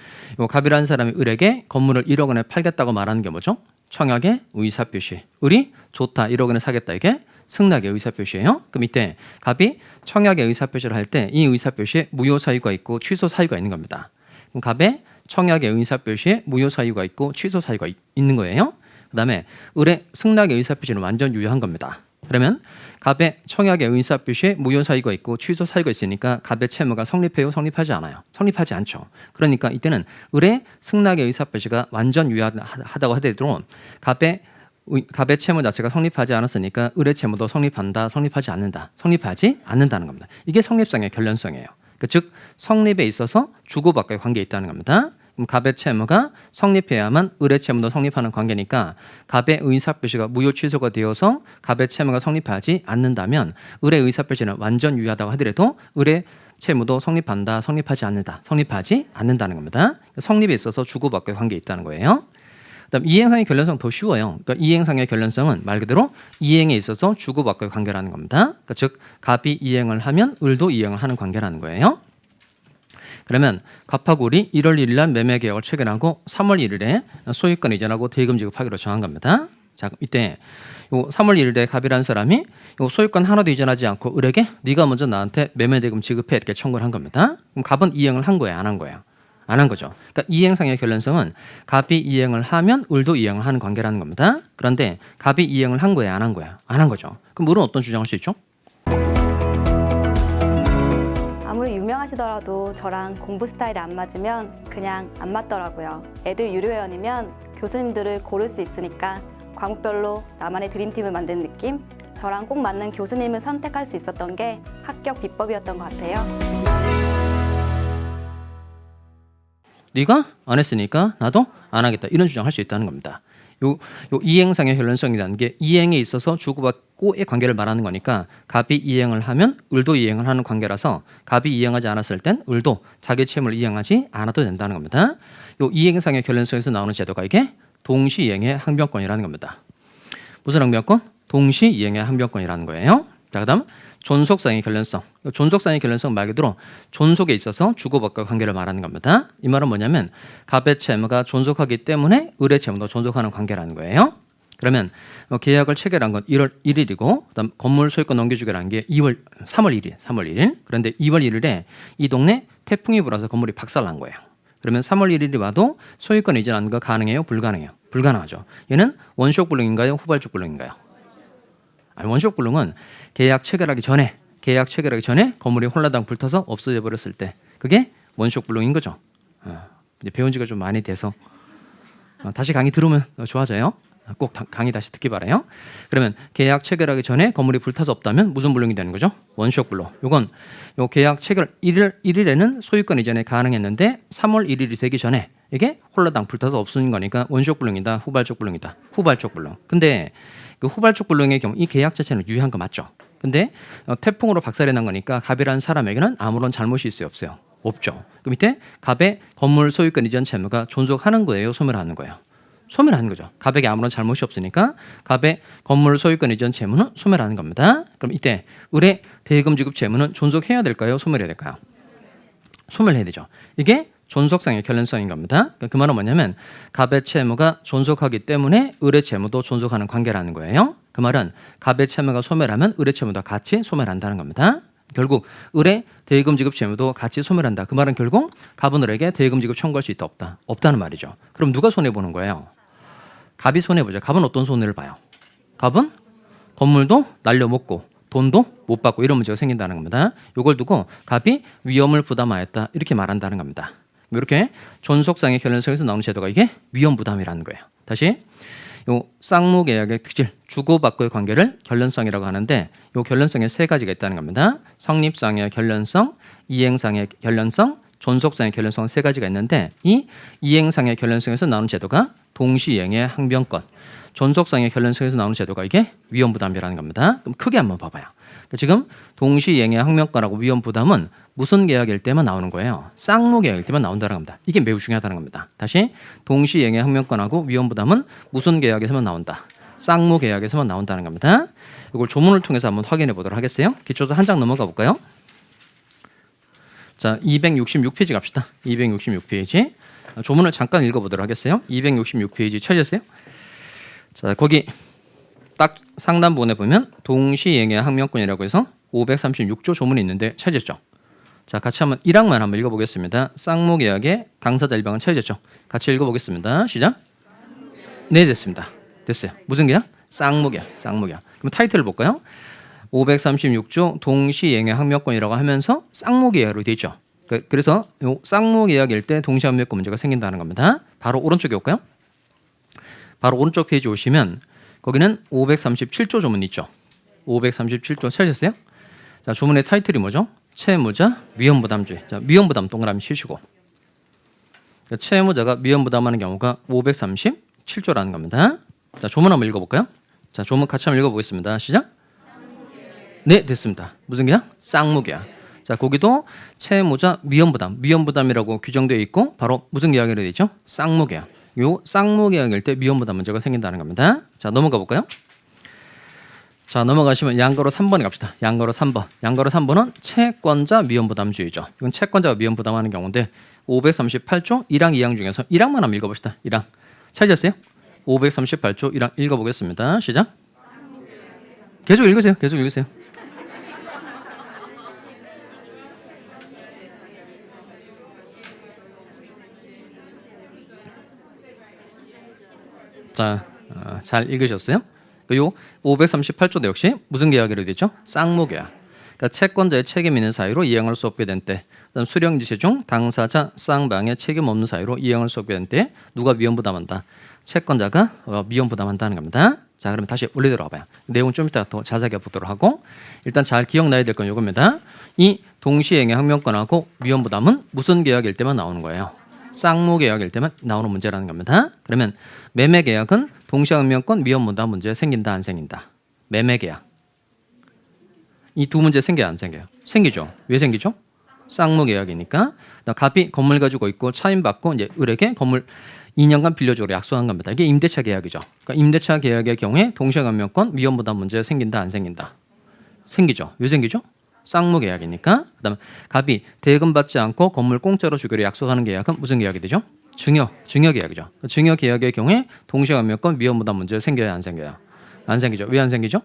갑이라는 사람이 을에게 건물을 1억 원에 팔겠다고 말하는 게 뭐죠? 청약의 의사표시. 을이 좋다 1억 원에 사겠다, 이게 승낙의 의사표시예요. 그럼 이때 갑이 청약의 의사표시를 할 때 이 의사표시에 무효 사유가 있고 취소 사유가 있는 겁니다. 그럼 갑의 청약의 의사표시에 무효 사유가 있고 취소 사유가 있는 거예요. 그다음에 을의 승낙의 의사표시는 완전 유효한 겁니다. 그러면 갑의 청약의 의사표시에 무효 사유가 있고 취소 사유가 있으니까 갑의 채무가 성립해요? 성립하지 않아요? 성립하지 않죠. 그러니까 이때는 을의 승낙의 의사표시가 완전 유효하다고 하더라도 갑의 채무 자체가 성립하지 않았으니까 을의 채무도 성립한다, 성립하지 않는다, 성립하지 않는다는 겁니다. 이게 성립상의 결련성이에요. 즉 성립에 있어서 주고받고의 관계에 있다는 겁니다. 그럼 갑의 채무가 성립해야만 을의 채무도 성립하는 관계니까 갑의 의사표시가 무효 취소가 되어서 갑의 채무가 성립하지 않는다면 을의 의사표시는 완전 유효하다고 하더라도 을의 채무도 성립한다, 성립하지 않는다, 성립하지 않는다는 겁니다. 성립에 있어서 주고받고의 관계에 있다는 거예요. 그다음 이행상의 결련성 더 쉬워요. 그러니까 이행상의 결련성은 말 그대로 이행에 있어서 주고받고의 관계라는 겁니다. 그러니까 즉 갑이 이행을 하면 을도 이행을 하는 관계라는 거예요. 그러면 갑하고 을이 1월 1일 날 매매 계약을 체결하고 3월 1일에 소유권 이전하고 대금 지급하기로 정한 겁니다. 자, 이때 요 3월 1일에 갑이라는 사람이 요 소유권 하나도 이전하지 않고 을에게 네가 먼저 나한테 매매 대금 지급해 이렇게 청구를 한 겁니다. 그럼 갑은 이행을 한 거예요, 안 한 거예요? 안 한 거죠. 그러니까 이행상의 결련성은 갑이 이행을 하면 을도 이행을 하는 관계라는 겁니다. 그런데 갑이 이행을 한 거예요, 안 한 거예요? 안 한 거죠. 그럼 을은 어떤 주장할 수 있죠? 아무리 유명하시더라도 저랑 공부 스타일이 안 맞으면 그냥 안 맞더라고요. 에듀 유료회원이면 교수님들을 고를 수 있으니까 과목별로 나만의 드림팀을 만든 느낌? 저랑 꼭 맞는 교수님을 선택할 수 있었던 게 합격 비법이었던 것 같아요. 네가 안 했으니까 나도 안 하겠다, 이런 주장할 수 있다는 겁니다. 요 이행상의 결론성이라는 게 이행에 있어서 주고받고의 관계를 말하는 거니까 갑이 이행을 하면 을도 이행을 하는 관계라서 갑이 이행하지 않았을 땐 을도 자기 채무를 이행하지 않아도 된다는 겁니다. 요 이행상의 결론성에서 나오는 제도가 이게 동시이행의 항변권이라는 겁니다. 무슨 항변권? 동시이행의 항변권이라는 거예요. 자, 그다음 존속상의 결련성. 존속상의 결련성 말 그대로 존속에 있어서 주고받고의 관계를 말하는 겁니다. 이 말은 뭐냐면 갑의 채무가 존속하기 때문에 을의 채무도 존속하는 관계라는 거예요. 그러면 계약을 체결한 건 1월 1일이고 그다음 건물 소유권 넘겨주기라는 게 3월 1일. 그런데 2월 1일에 이 동네 태풍이 불어서 건물이 박살난 거예요. 그러면 3월 1일이 와도 소유권 이전하는 거 가능해요? 불가능해요? 불가능하죠. 얘는 원시적 불능인가요? 후발적 불능인가요? 아니, 원시적 불능은 계약 체결하기 전에 건물이 홀라당 불타서 없어져 버렸을 때 그게 원시적 불능인 거죠. 이제 배운 지가 좀 많이 돼서 다시 강의 들으면 좋아져요. 꼭 강의 다시 듣기 바라요. 그러면 계약 체결하기 전에 건물이 불타서 없다면 무슨 불능이 되는 거죠? 원시적 불능. 요건 요 계약 체결 1일에는 소유권 이전이 가능했는데 3월 1일이 되기 전에 이게 홀라당 불타서 없어진 거니까 원시적 불능이다, 후발적 불능이다. 후발적 불능. 근데 그 후발적 불능의 경우 이 계약 자체는 유효한 거 맞죠? 근데 태풍으로 박살이 난 거니까 갑이라는 사람에게는 아무런 잘못이 있어요, 없어요? 없죠. 그 밑에 갑의 건물 소유권 이전 채무가 존속하는 거예요, 소멸하는 거예요? 소멸하는 거죠. 갑에게 아무런 잘못이 없으니까 갑의 건물 소유권 이전 채무는 소멸하는 겁니다. 그럼 이때 을의 대금 지급 채무는 존속해야 될까요? 소멸해야 될까요? 소멸해야 되죠. 이게 존속상의 결론성인 겁니다. 그 말은 뭐냐면 갑의 채무가 존속하기 때문에 을의 채무도 존속하는 관계라는 거예요. 그 말은 갑의 채무가 소멸하면 을의 채무도 같이 소멸한다는 겁니다. 결국 을의 대금 지급 채무도 같이 소멸한다. 그 말은 결국 갑은 을에게 대금 지급 청구할 수 있다, 없다? 없다는 말이죠. 그럼 누가 손해보는 거예요? 갑이 손해보죠. 갑은 어떤 손해를 봐요? 갑은 건물도 날려먹고 돈도 못 받고 이런 문제가 생긴다는 겁니다. 이걸 두고 갑이 위험을 부담하였다 이렇게 말한다는 겁니다. 이렇게 존속상의 결론성에서 나오는 제도가 이게 위험 부담이라는 거예요. 다시 요 쌍무계약의 특질 주고받고의 관계를 결론성이라고 하는데 요 결론성에 세 가지가 있다는 겁니다. 성립상의 결론성, 이행상의 결론성, 존속상의 결론성 세 가지가 있는데 이 이행상의 결론성에서 나오는 제도가 동시이행의 항변권, 존속상의 결론성에서 나오는 제도가 이게 위험부담이라는 겁니다. 그럼 크게 한번 봐봐요. 그러니까 지금 동시이행의 항변권하고 위험부담은 무슨 계약일 때만 나오는 거예요? 쌍무계약일 때만 나온다는 겁니다. 이게 매우 중요하다는 겁니다. 다시 동시이행의 항변권하고 위험부담은 무슨 계약에서만 나온다? 쌍무계약에서만 나온다는 겁니다. 이걸 조문을 통해서 한번 확인해 보도록 하겠어요. 기초서 한 장 넘어가 볼까요? 자, 266페이지 갑시다. 266페이지. 조문을 잠깐 읽어보도록 하겠어요. 266페이지 찾으세요. 자, 거기 딱 상단 부분에 보면 동시이행의 항명권이라고 해서 536조 조문이 있는데 찾으셨죠? 자, 같이 한번 1항만 한번 읽어보겠습니다. 쌍무계약의 당사자 일방은 찾으셨죠? 같이 읽어보겠습니다. 시작. 네, 됐습니다. 됐어요. 무슨 계약? 쌍무계약. 그럼 타이틀을 볼까요? 536조 동시이행의 항명권이라고 하면서 쌍무계약으로 되어 있죠. 그래서 요 쌍무계약일 때 동시항명권 문제가 생긴다는 겁니다. 바로 오른쪽에 올까요? 바로 오른쪽 페이지 오시면 거기는 537조 조문 있죠. 537조 찾으셨어요? 자, 조문의 타이틀이 뭐죠? 채무자 위험부담주의. 자, 위험부담 동그라미 치시고 채무자가 위험부담하는 경우가 537조라는 겁니다. 자, 조문 한번 읽어볼까요? 자, 조문 같이 한번 읽어보겠습니다. 시작. 네, 됐습니다. 무슨 계약? 쌍무계약. 자, 거기도 채무자 위험부담이라고 규정되어 있고 바로 무슨 계약이라 되어 있죠? 쌍무계약. 요 쌍무계약일 때 위험부담 문제가 생긴다는 겁니다. 자, 넘어가 볼까요? 자, 넘어가시면 양가로 3번에 갑시다. 양가로 3번. 양가로 3번은 채권자 위험부담주의죠. 이건 채권자가 위험부담하는 경우인데 538조 1항 2항 중에서 1항만 한번 읽어봅시다. 1항. 찾으셨어요? 538조 1항 읽어보겠습니다. 시작. 계속 읽으세요. 자, 잘 읽으셨어요? 요 538조도 역시 무슨 계약이라 되죠? 쌍무계약. 그러니까 채권자의 책임 있는 사유로 이행할 수 없게 된 때, 그다음 수령지시 중 당사자 쌍방의 책임 없는 사유로 이행할 수 없게 된 때 누가 위험부담한다? 채권자가 위험부담한다는 겁니다. 자, 그러면 다시 원리대로 와봐요. 내용 좀 이따 더 자세하게 보도록 하고 일단 잘 기억나야 될 건 이겁니다. 이 동시행의 항명권하고 위험부담은 무슨 계약일 때만 나오는 거예요? 쌍무계약일 때만 나오는 문제라는 겁니다. 그러면 매매계약은 동시항명권 위험부담 문제 생긴다 안 생긴다? 매매계약 이 두 문제 생겨요 안 생겨요? 생기죠. 왜 생기죠? 쌍무계약이니까 갑이 건물 가지고 있고 차임받고 이제 을에게 건물 2년간 빌려주기로 약속한 겁니다. 이게 임대차 계약이죠. 그러니까 임대차 계약의 경우에 동시항명권 위험부담 문제 생긴다 안 생긴다? 생기죠. 왜 생기죠? 쌍무계약이니까. 그다음 갑이 대금 받지 않고 건물 공짜로 주기로 약속하는 계약은 무슨 계약이 되죠? 증여계약이죠. 증여계약의 경우에 동시간명권 위험부담 문제 생겨야 안 생겨요? 안 생기죠. 왜 안 생기죠?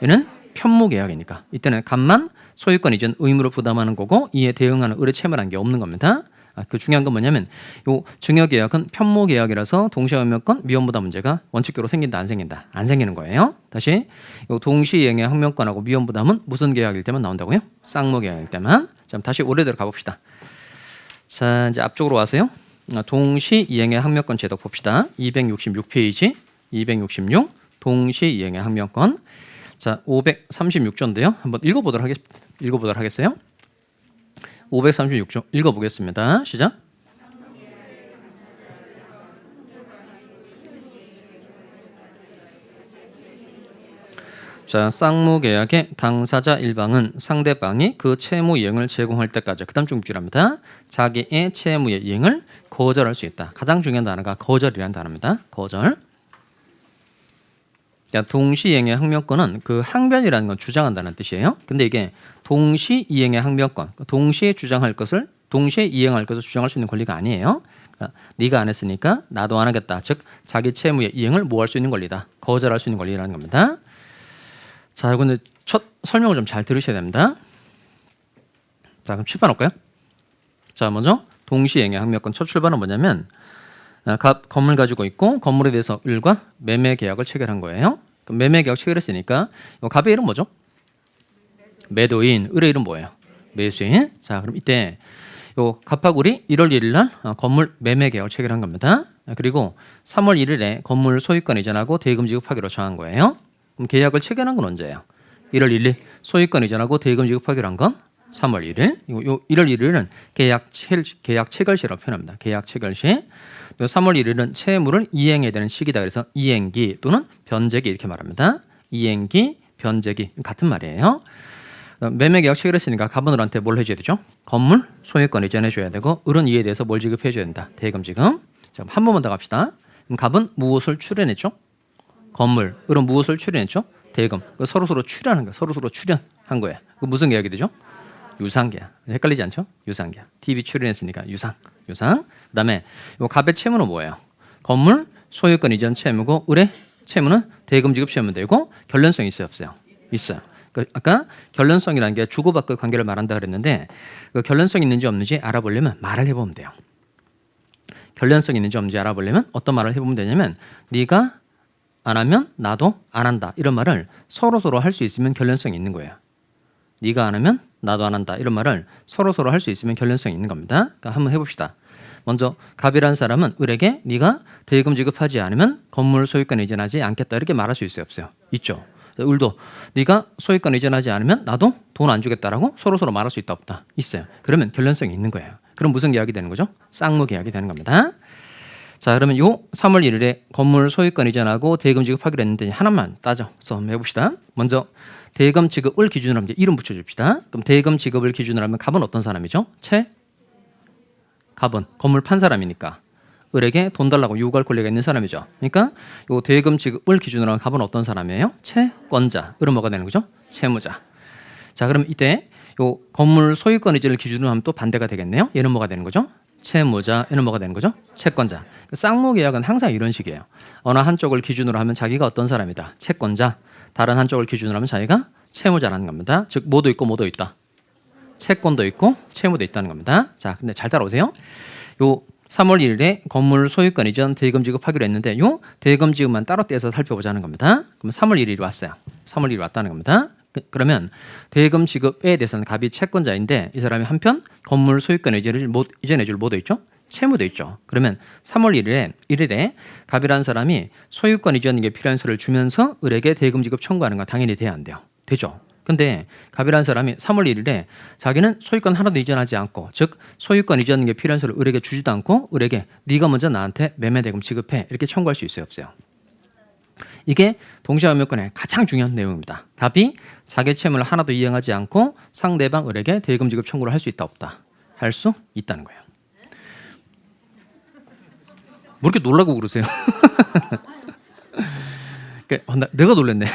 얘는 편무계약이니까 이때는 간만 소유권 이전 의무를 부담하는 거고 이에 대응하는 의뢰 채무라는 게 없는 겁니다. 그 중요한 건 뭐냐면 요 증여계약은 편무계약이라서 동시간명권 위험부담 문제가 원칙적으로 생긴다 안 생긴다? 안 생기는 거예요. 다시 요 동시이행의 항명권하고 위험부담은 무슨 계약일 때만 나온다고요? 쌍무계약일 때만. 자, 다시 원래대로 가봅시다. 자, 이제 앞쪽으로 와서요. 동시이행의 항명권 제도 봅시다. 266페이지 266 동시이행의 항명권. 자, 536조인데요. 한번 읽어보도록 하겠어요. 536조 읽어보겠습니다. 시작. 자, 쌍무계약의 당사자 일방은 상대방이 그 채무 이행을 제공할 때까지 그다음 중주랍니다. 자기의 채무의 이행을 거절할 수 있다. 가장 중요한 단어가 거절이라는 단어입니다. 거절. 동시이행의 항명권은 그 항변이라는 건 주장한다는 뜻이에요. 근데 이게 동시이행의 항명권, 동시에 주장할 것을 동시에 이행할 것을 주장할 수 있는 권리가 아니에요. 그러니까 네가 안 했으니까 나도 안 하겠다. 즉 자기 채무의 이행을 뭐 할 수 있는 권리다. 거절할 수 있는 권리라는 겁니다. 자, 이거는 첫 설명을 좀 잘 들으셔야 됩니다. 자, 그럼 출발 할까요? 자, 먼저 동시이행의 항명권 첫 출발은 뭐냐면 건물 가지고 있고 건물에 대해서 을과 매매 계약을 체결한 거예요. 그럼 매매 계약 체결했으니까 갑의 이름 뭐죠? 매도인. 을의 이름 뭐예요? 매수인. 자, 그럼 이때 요 갑하고 을이 1월 1일 날 건물 매매 계약을 체결한 겁니다. 그리고 3월 1일에 건물 소유권 이전하고 대금 지급하기로 정한 거예요. 그럼 계약을 체결한 건 언제예요? 1월 1일. 소유권 이전하고 대금 지급하기로 한 건 3월 1일. 요 1월 1일은 계약 체결시라고 표현합니다. 계약 체결시. 3월 1일은 채무를 이행해야 되는 시기다. 그래서 이행기 또는 변제기 이렇게 말합니다. 이행기, 변제기 같은 말이에요. 매매 계약 체결했으니까 갑은 을한테 뭘 해줘야 되죠? 건물 소유권 이전해줘야 되고 을은 이에 대해서 뭘 지급해줘야 된다. 대금 지급. 자, 한 번만 더 갑시다. 그럼 갑은 무엇을 출연했죠? 건물. 을은 무엇을 출연했죠? 대금. 서로 출연한 거야. 서로 출연한 거야. 그 무슨 계약이 되죠? 유상계약. 헷갈리지 않죠? 유상계약. TV 출연했으니까 유상. 그다음에 요 갑의 채무는 뭐예요? 건물 소유권 이전 채무고 을의 채무는 대금 지급 채무 되고 결련성이 있어요, 없어요? 있어요. 아까 결련성이라는 게 주고받고의 관계를 말한다 그랬는데 그 결련성 있는지 없는지 알아보려면 말을 해보면 돼요. 결련성 있는지 없는지 알아보려면 어떤 말을 해보면 되냐면 네가 안 하면 나도 안 한다. 이런 말을 서로 할 수 있으면 결련성이 있는 거예요. 네가 안 하면 나도 안 한다. 이런 말을 서로 할 수 있으면 결련성이 있는 겁니다. 그러니까 한번 해봅시다. 먼저 갑이라는 사람은 을에게 네가 대금 지급하지 않으면 건물 소유권 이전하지 않겠다. 이렇게 말할 수 있어요, 없어요? 있죠. 을도 네가 소유권 이전하지 않으면 나도 돈 안 주겠다라고 서로 말할 수 있다, 없다? 있어요. 그러면 결련성이 있는 거예요. 그럼 무슨 계약이 되는 거죠? 쌍무 계약이 되는 겁니다. 자, 그러면 요 3월 1일에 건물 소유권 이전하고 대금 지급하기로 했는데 하나만 따져서 한번 해봅시다. 먼저 대금 지급을 기준으로 하면 이름 붙여줍시다. 그럼 대금 지급을 기준으로 하면 갑은 어떤 사람이죠? 갑은 건물 판 사람이니까 을에게 돈 달라고 요구할 권리가 있는 사람이죠. 그러니까 요 대금 지급을 기준으로 하면 갑은 어떤 사람이에요? 채권자. 을은 뭐가 되는 거죠? 채무자. 자, 그럼 이때 요 건물 소유권 이전을 기준으로 하면 또 반대가 되겠네요. 얘는 뭐가 되는 거죠? 채무자. 얘는 뭐가 되는 거죠? 채권자. 쌍무 계약은 항상 이런 식이에요. 어느 한쪽을 기준으로 하면 자기가 어떤 사람이다? 채권자. 다른 한쪽을 기준으로 하면 자기가 채무자라는 겁니다. 즉 뭐도 있고 뭐도 있다. 채권도 있고 채무도 있다는 겁니다. 자, 근데 잘 따라오세요. 요 3월 1일에 건물 소유권 이전 대금 지급하기로 했는데 요 대금 지급만 따로 떼서 살펴보자는 겁니다. 그럼 3월 1일이 왔어요. 3월 1일이 왔다는 겁니다. 그러면 대금 지급에 대해서는 갑이 채권자인데 이 사람이 한편 건물 소유권 이전해줄 뭐도 있죠? 채무도 있죠. 그러면 3월 1일에 갑이라는 사람이 소유권 이전에 필요한 서류를 주면서 을에게 대금 지급 청구하는 건 당연히 돼야 안 돼요. 되죠. 근데 갑이라는 사람이 3월 1일에 자기는 소유권 하나도 이전하지 않고 즉 소유권 이전에 필요한 서류를 을에게 주지도 않고 을에게 네가 먼저 나한테 매매 대금 지급해 이렇게 청구할 수 있어요, 없어요? 이게 동시화명권의 가장 중요한 내용입니다. 갑이 자기 채무를 하나도 이행하지 않고 상대방 을에게 대금 지급 청구를 할 수 있다, 없다? 할 수 있다는 거예요. 뭐 이렇게 놀라고 그러세요? 내가 놀랐네.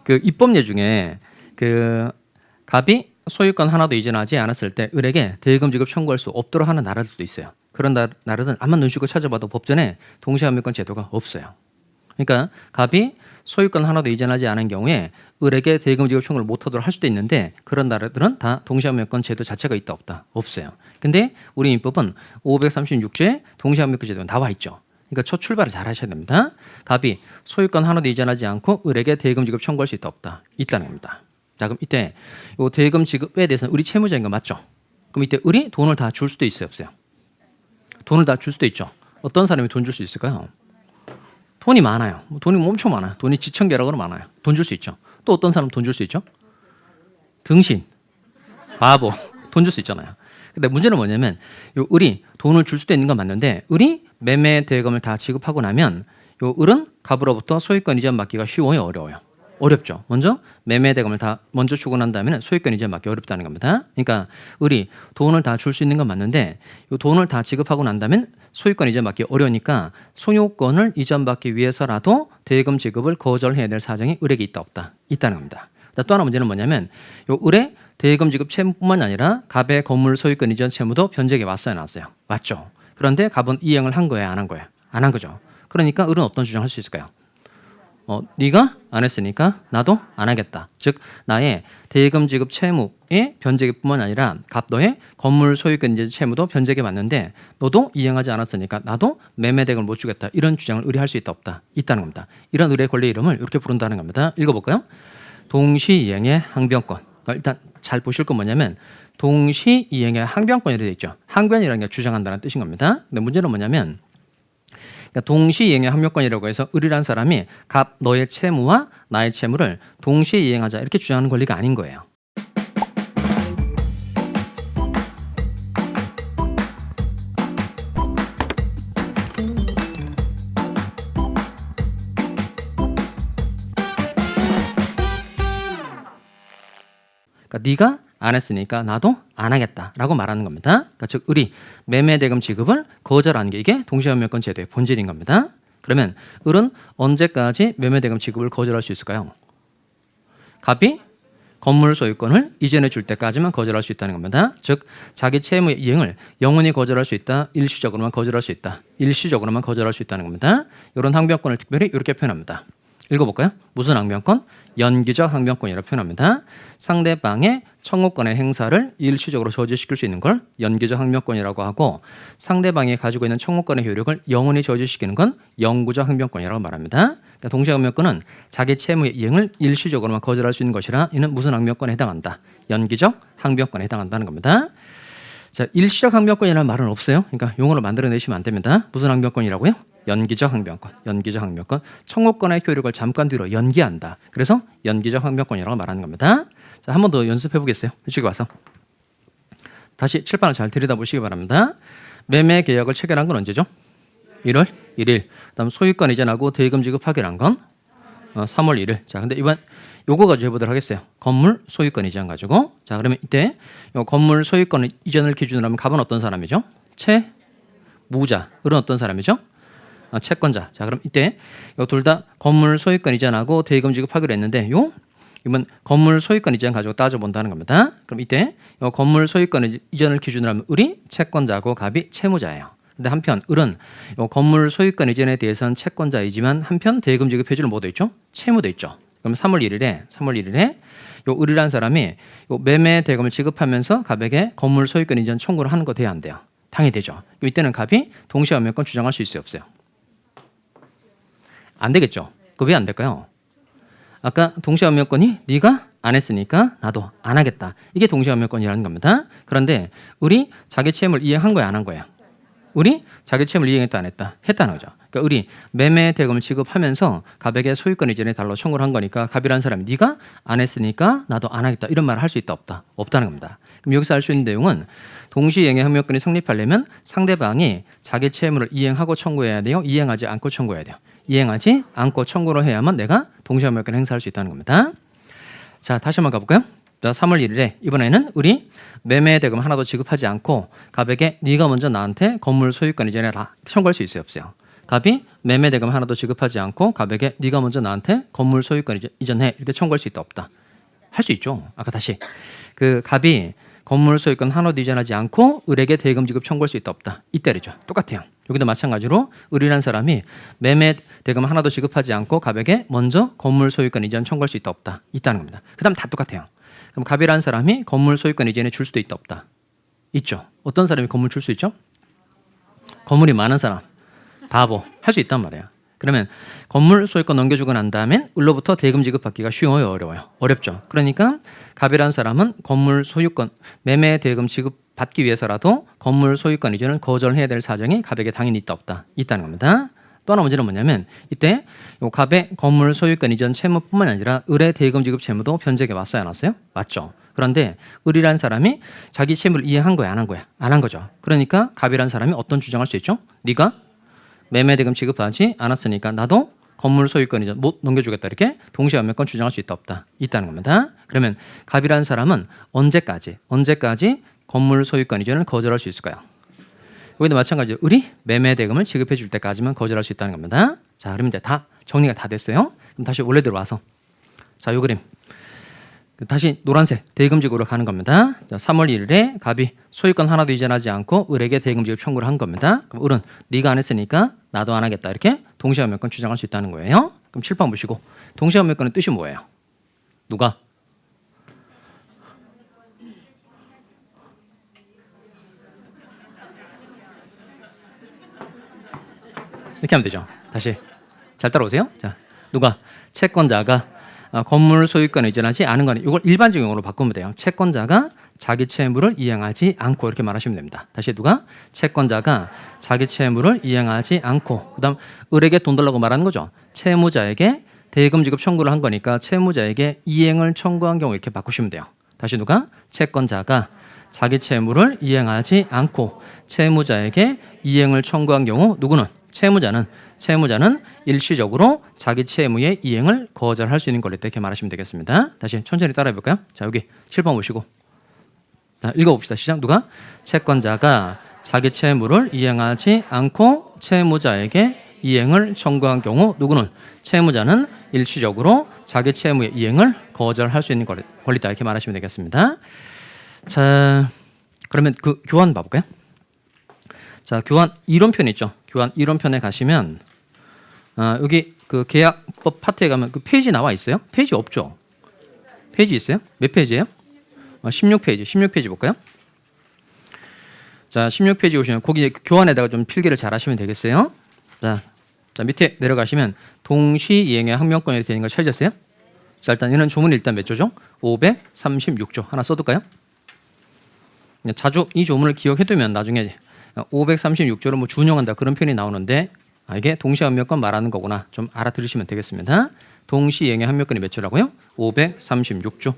그 입법례 중에 그 갑이 소유권 하나도 이전하지 않았을 때 을에게 대금 지급 청구할 수 없도록 하는 나라들도 있어요. 그런 나라들은 아무만 눈 씻고 찾아봐도 법전에 동시함유권 제도가 없어요. 그러니까 갑이 소유권 하나도 이전하지 않은 경우에 을에게 대금 지급 청구를 못하도록 할 수도 있는데 그런 나라들은 다 동시함유권 제도 자체가 있다 없다 없어요. 근데 우리 민법은 536조에 동시함유권 제도가 나와 있죠. 그러니까 첫 출발을 잘 하셔야 됩니다. 갑이 소유권 하나도 이전하지 않고 을에게 대금 지급 청구할 수 있다 없다 있다는 겁니다. 자, 그럼 이때 요 대금 지급에 대해서는 을이 채무자인 거 맞죠? 그럼 이때 을이 돈을 다 줄 수도 있어요, 없어요? 돈을 다 줄 수도 있죠. 어떤 사람이 돈 줄 수 있을까요? 돈이 많아요. 돈이 엄청 많아요. 돈이 지천계락으로 많아요. 돈 줄 수 있죠. 또 어떤 사람 돈 줄 수 있죠? 등신, 바보, 돈 줄 수 있잖아요. 근데 문제는 뭐냐면 요 을이 돈을 줄 수도 있는 건 맞는데 을이 매매 대금을 다 지급하고 나면 요 을은 갑으로부터 소유권 이전 받기가 쉬워요, 어려워요? 어렵죠. 먼저 매매 대금을 다 먼저 주고 난 다음에는 소유권 이전 받기 어렵다는 겁니다. 그러니까 을이 돈을 다 줄 수 있는 건 맞는데 이 돈을 다 지급하고 난 다음엔 소유권 이전 받기 어려우니까 소유권을 이전받기 위해서라도 대금 지급을 거절해야 될 사정이 을에게 있다 없다 있다는 겁니다. 또 하나 문제는 뭐냐면 요 을의 대금 지급 채무뿐만 아니라 갑의 건물 소유권 이전 채무도 변제에 왔어요, 나왔어요? 왔죠. 그런데 갑은 이행을 한 거예요, 안 한 거예요? 안 한 거죠. 그러니까 을은 어떤 주장을 할 수 있을까요? 네가 안 했으니까 나도 안 하겠다. 즉 나의 대금 지급 채무의 변제기뿐만 아니라 갑 너의 건물 소유권 이전 채무도 변제기 맞는데 너도 이행하지 않았으니까 나도 매매 대금을 못 주겠다. 이런 주장을 을이 할 수 있다 없다 있다는 겁니다. 이런 을의 권리 이름을 이렇게 부른다는 겁니다. 읽어볼까요? 동시이행의 항변권. 그러니까 일단 잘 보실 건 뭐냐면 동시이행의 항변권이라고 되어 있죠. 항변이라는 게 주장한다는 뜻인 겁니다. 근데 문제는 뭐냐면 동시이행의 합력권이라고 해서 을이라는 사람이 갑 너의 채무와 나의 채무를 동시에 이행하자 이렇게 주장하는 권리가 아닌 거예요. 그러니까 네가 안 했으니까 나도 안 하겠다라고 말하는 겁니다. 그러니까 즉 을이 매매 대금 지급을 거절하는 게 이게 동시함유권 제도의 본질인 겁니다. 그러면 을은 언제까지 매매 대금 지급을 거절할 수 있을까요? 갑이 건물 소유권을 이전해 줄 때까지만 거절할 수 있다는 겁니다. 즉 자기 채무의 이행을 영원히 거절할 수 있다. 일시적으로만 거절할 수 있다. 일시적으로만 거절할 수 있다는 겁니다. 이런 항변권을 특별히 이렇게 표현합니다. 읽어볼까요? 무슨 항변권? 연기적 항변권이라고 표현합니다. 상대방의 청구권의 행사를 일시적으로 저지시킬 수 있는 걸 연기적 항변권이라고 하고 상대방이 가지고 있는 청구권의 효력을 영원히 저지시키는 건 영구적 항변권이라고 말합니다. 그러니까 동시 항변권은 자기 채무의 이행을 일시적으로만 거절할 수 있는 것이라 이는 무슨 항변권에 해당한다? 연기적 항변권에 해당한다는 겁니다. 자, 일시적 항변권이라는 말은 없어요. 그러니까 용어를 만들어내시면 안 됩니다. 무슨 항변권이라고요? 연기적 항변권, 연기적 항변권. 청구권의 효력을 잠깐 뒤로 연기한다. 그래서 연기적 항변권이라고 말하는 겁니다. 자, 한 번 더 연습해 보겠어요. 이쪽에 와서 다시 칠판을 잘 들여다보시기 바랍니다. 매매 계약을 체결한 건 언제죠? 1월 1일. 그다음 소유권 이전하고 대금 지급하기로 건 3월 1일. 자, 근데 이번 요거 가지고 해보도록 하겠어요. 건물 소유권 이전 가지고. 자, 그러면 이때 요 건물 소유권 이전을 기준으로 하면 갑은 어떤 사람이죠? 채무자. 을은 어떤 사람이죠? 채권자. 자, 그럼 이때 둘 다 건물 소유권 이전하고 대금 지급하기로 했는데 이번 건물 소유권 이전 가지고 따져본다는 겁니다. 그럼 이때 건물 소유권 이전을 기준으로 하면 을이 채권자고 갑이 채무자예요. 근데 한편 을은 건물 소유권 이전에 대해서는 채권자이지만 한편 대금 지급 표준을 뭐도 있죠? 채무도 있죠. 그럼 3월 1일에 요 을이라는 사람이 요 매매 대금을 지급하면서 갑에게 건물 소유권 이전 청구를 하는 거 돼야 안 돼요? 당연히 되죠. 이때는 갑이 동시함유권 주장할 수 있어요, 없어요? 안 되겠죠. 그 왜 안 될까요? 아까 동시함유권이 네가 안 했으니까 나도 안 하겠다. 이게 동시함유권이라는 겁니다. 그런데 을이 자기 채무를 이행한 거야, 안 한 거야? 을이 자기 채무를 이행했다, 안 했다? 했다는 거죠. 그러니까 을이 매매 대금을 지급하면서 갑에게 소유권 이전에 달러 청구를 한 거니까 갑이라는 사람이 네가 안 했으니까 나도 안 하겠다. 이런 말을 할 수 있다, 없다? 없다는 겁니다. 그럼 여기서 알 수 있는 내용은 동시이행의 항변권이 성립하려면 상대방이 자기 채무를 이행하고 청구해야 돼요? 이행하지 않고 청구해야 돼요? 이행하지 않고 청구를 해야만 내가 동시함유권을 행사할 수 있다는 겁니다. 자, 다시 한번 가볼까요? 자, 3월 1일에 이번에는 을이 매매 대금 하나도 지급하지 않고 갑에게 네가 먼저 나한테 건물 소유권 이전해라 청구할 수 있어요, 없어요? 갑이 매매 대금 하나도 지급하지 않고 갑에게 네가 먼저 나한테 건물 소유권 이전해 이렇게 청구할 수 있다, 없다? 할 수 있죠. 아까 다시 그 갑이 건물 소유권 하나도 이전하지 않고 을에게 대금 지급 청구할 수 있다 없다. 이때죠. 똑같아요. 여기도 마찬가지로 을이라는 사람이 매매 대금 하나도 지급하지 않고 갑에게 먼저 건물 소유권 이전 청구할 수 있다 없다. 있다는 겁니다. 그다음 다 똑같아요. 그럼 갑이라는 사람이 건물 소유권 이전에 줄 수도 있다 없다. 있죠. 어떤 사람이 건물 줄 수 있죠? 건물이 많은 사람. 바보. 할 수 있단 말이에요. 그러면 건물 소유권 넘겨주고 난 다음엔 을로부터 대금 지급받기가 쉬워요, 어려워요? 어렵죠. 그러니까 갑이라는 사람은 건물 소유권 매매 대금 지급받기 위해서라도 건물 소유권 이전을 거절해야 될 사정이 갑에게 당연히 있다 없다. 있다는 겁니다. 또 하나 문제는 뭐냐면 이때 요 갑의 건물 소유권 이전 채무뿐만 아니라 을의 대금 지급 채무도 변제에 왔어요, 안 왔어요? 맞죠. 그런데 을이라는 사람이 자기 채무를 이행한 거야, 안 한 거야? 안 한 거죠. 그러니까 갑이라는 사람이 어떤 주장할 수 있죠? 네가 매매 대금 지급하지 않았으니까 나도 건물 소유권 이전 못 넘겨주겠다 이렇게 동시간매권 주장할 수 있다 없다. 있다는 겁니다. 그러면 갑이라는 사람은 언제까지 건물 소유권 이전을 거절할 수 있을까요? 여기도 마찬가지로 을이 매매 대금을 지급해 줄 때까지만 거절할 수 있다는 겁니다. 자, 그러면 이제 다 정리가 다 됐어요. 그럼 다시 원래대로 와서 자, 요 그림 다시 노란색 대금지급으로 가는 겁니다. 자, 3월 1일에 갑이 소유권 하나도 이전하지 않고 을에게 대금지급 청구를 한 겁니다. 그럼 을은 네가 안 했으니까 나도 안 하겠다 이렇게 동시간매권 주장할 수 있다는 거예요. 그럼 칠판 보시고 동시간매권의 뜻이 뭐예요? 누가? 이렇게 하면 되죠. 다시 잘 따라오세요. 자, 누가? 채권자가 건물 소유권을 이전하지 않은 거는 이걸 일반적인 용어로 바꾸면 돼요. 채권자가 자기 채무를 이행하지 않고 이렇게 말하시면 됩니다. 다시 누가? 채권자가 자기 채무를 이행하지 않고 그다음 을에게 돈 달라고 말하는 거죠. 채무자에게 대금 지급 청구를 한 거니까 채무자에게 이행을 청구한 경우 이렇게 바꾸시면 돼요. 다시 누가? 채권자가 자기 채무를 이행하지 않고 채무자에게 이행을 청구한 경우 누구는? 채무자는 일시적으로 자기 채무의 이행을 거절할 수 있는 권리 이렇게 말하시면 되겠습니다. 다시 천천히 따라해 볼까요? 자, 여기 7번 보시고 자, 읽어봅시다. 시작. 누가? 채권자가 자기 채무를 이행하지 않고 채무자에게 이행을 청구한 경우 누구는? 채무자는 일시적으로 자기 채무의 이행을 거절할 수 있는 권리다 이렇게 말하시면 되겠습니다. 자, 그러면 그 교환 봐볼까요? 자, 교환 이론편 있죠. 교환 이론편에 가시면 여기 그 계약법 파트에 가면 그 페이지 나와 있어요? 페이지 없죠? 페이지 있어요? 몇 페이지예요? 16페이지 볼까요? 자, 16페이지 오시면 거기 교환에다가 좀 필기를 잘 하시면 되겠어요. 자, 밑에 내려가시면 동시이행의 항명권이 되는 거 찾으셨어요? 자, 일단 얘는 조문이 일단 몇 조죠? 536조 하나 써둘까요? 자주 이 조문을 기억해두면 나중에 536조를 뭐 준용한다 그런 표현이 나오는데 이게 동시항명권 말하는 거구나 좀 알아들으시면 되겠습니다. 동시이행의 항명권이 몇 조라고요? 536조.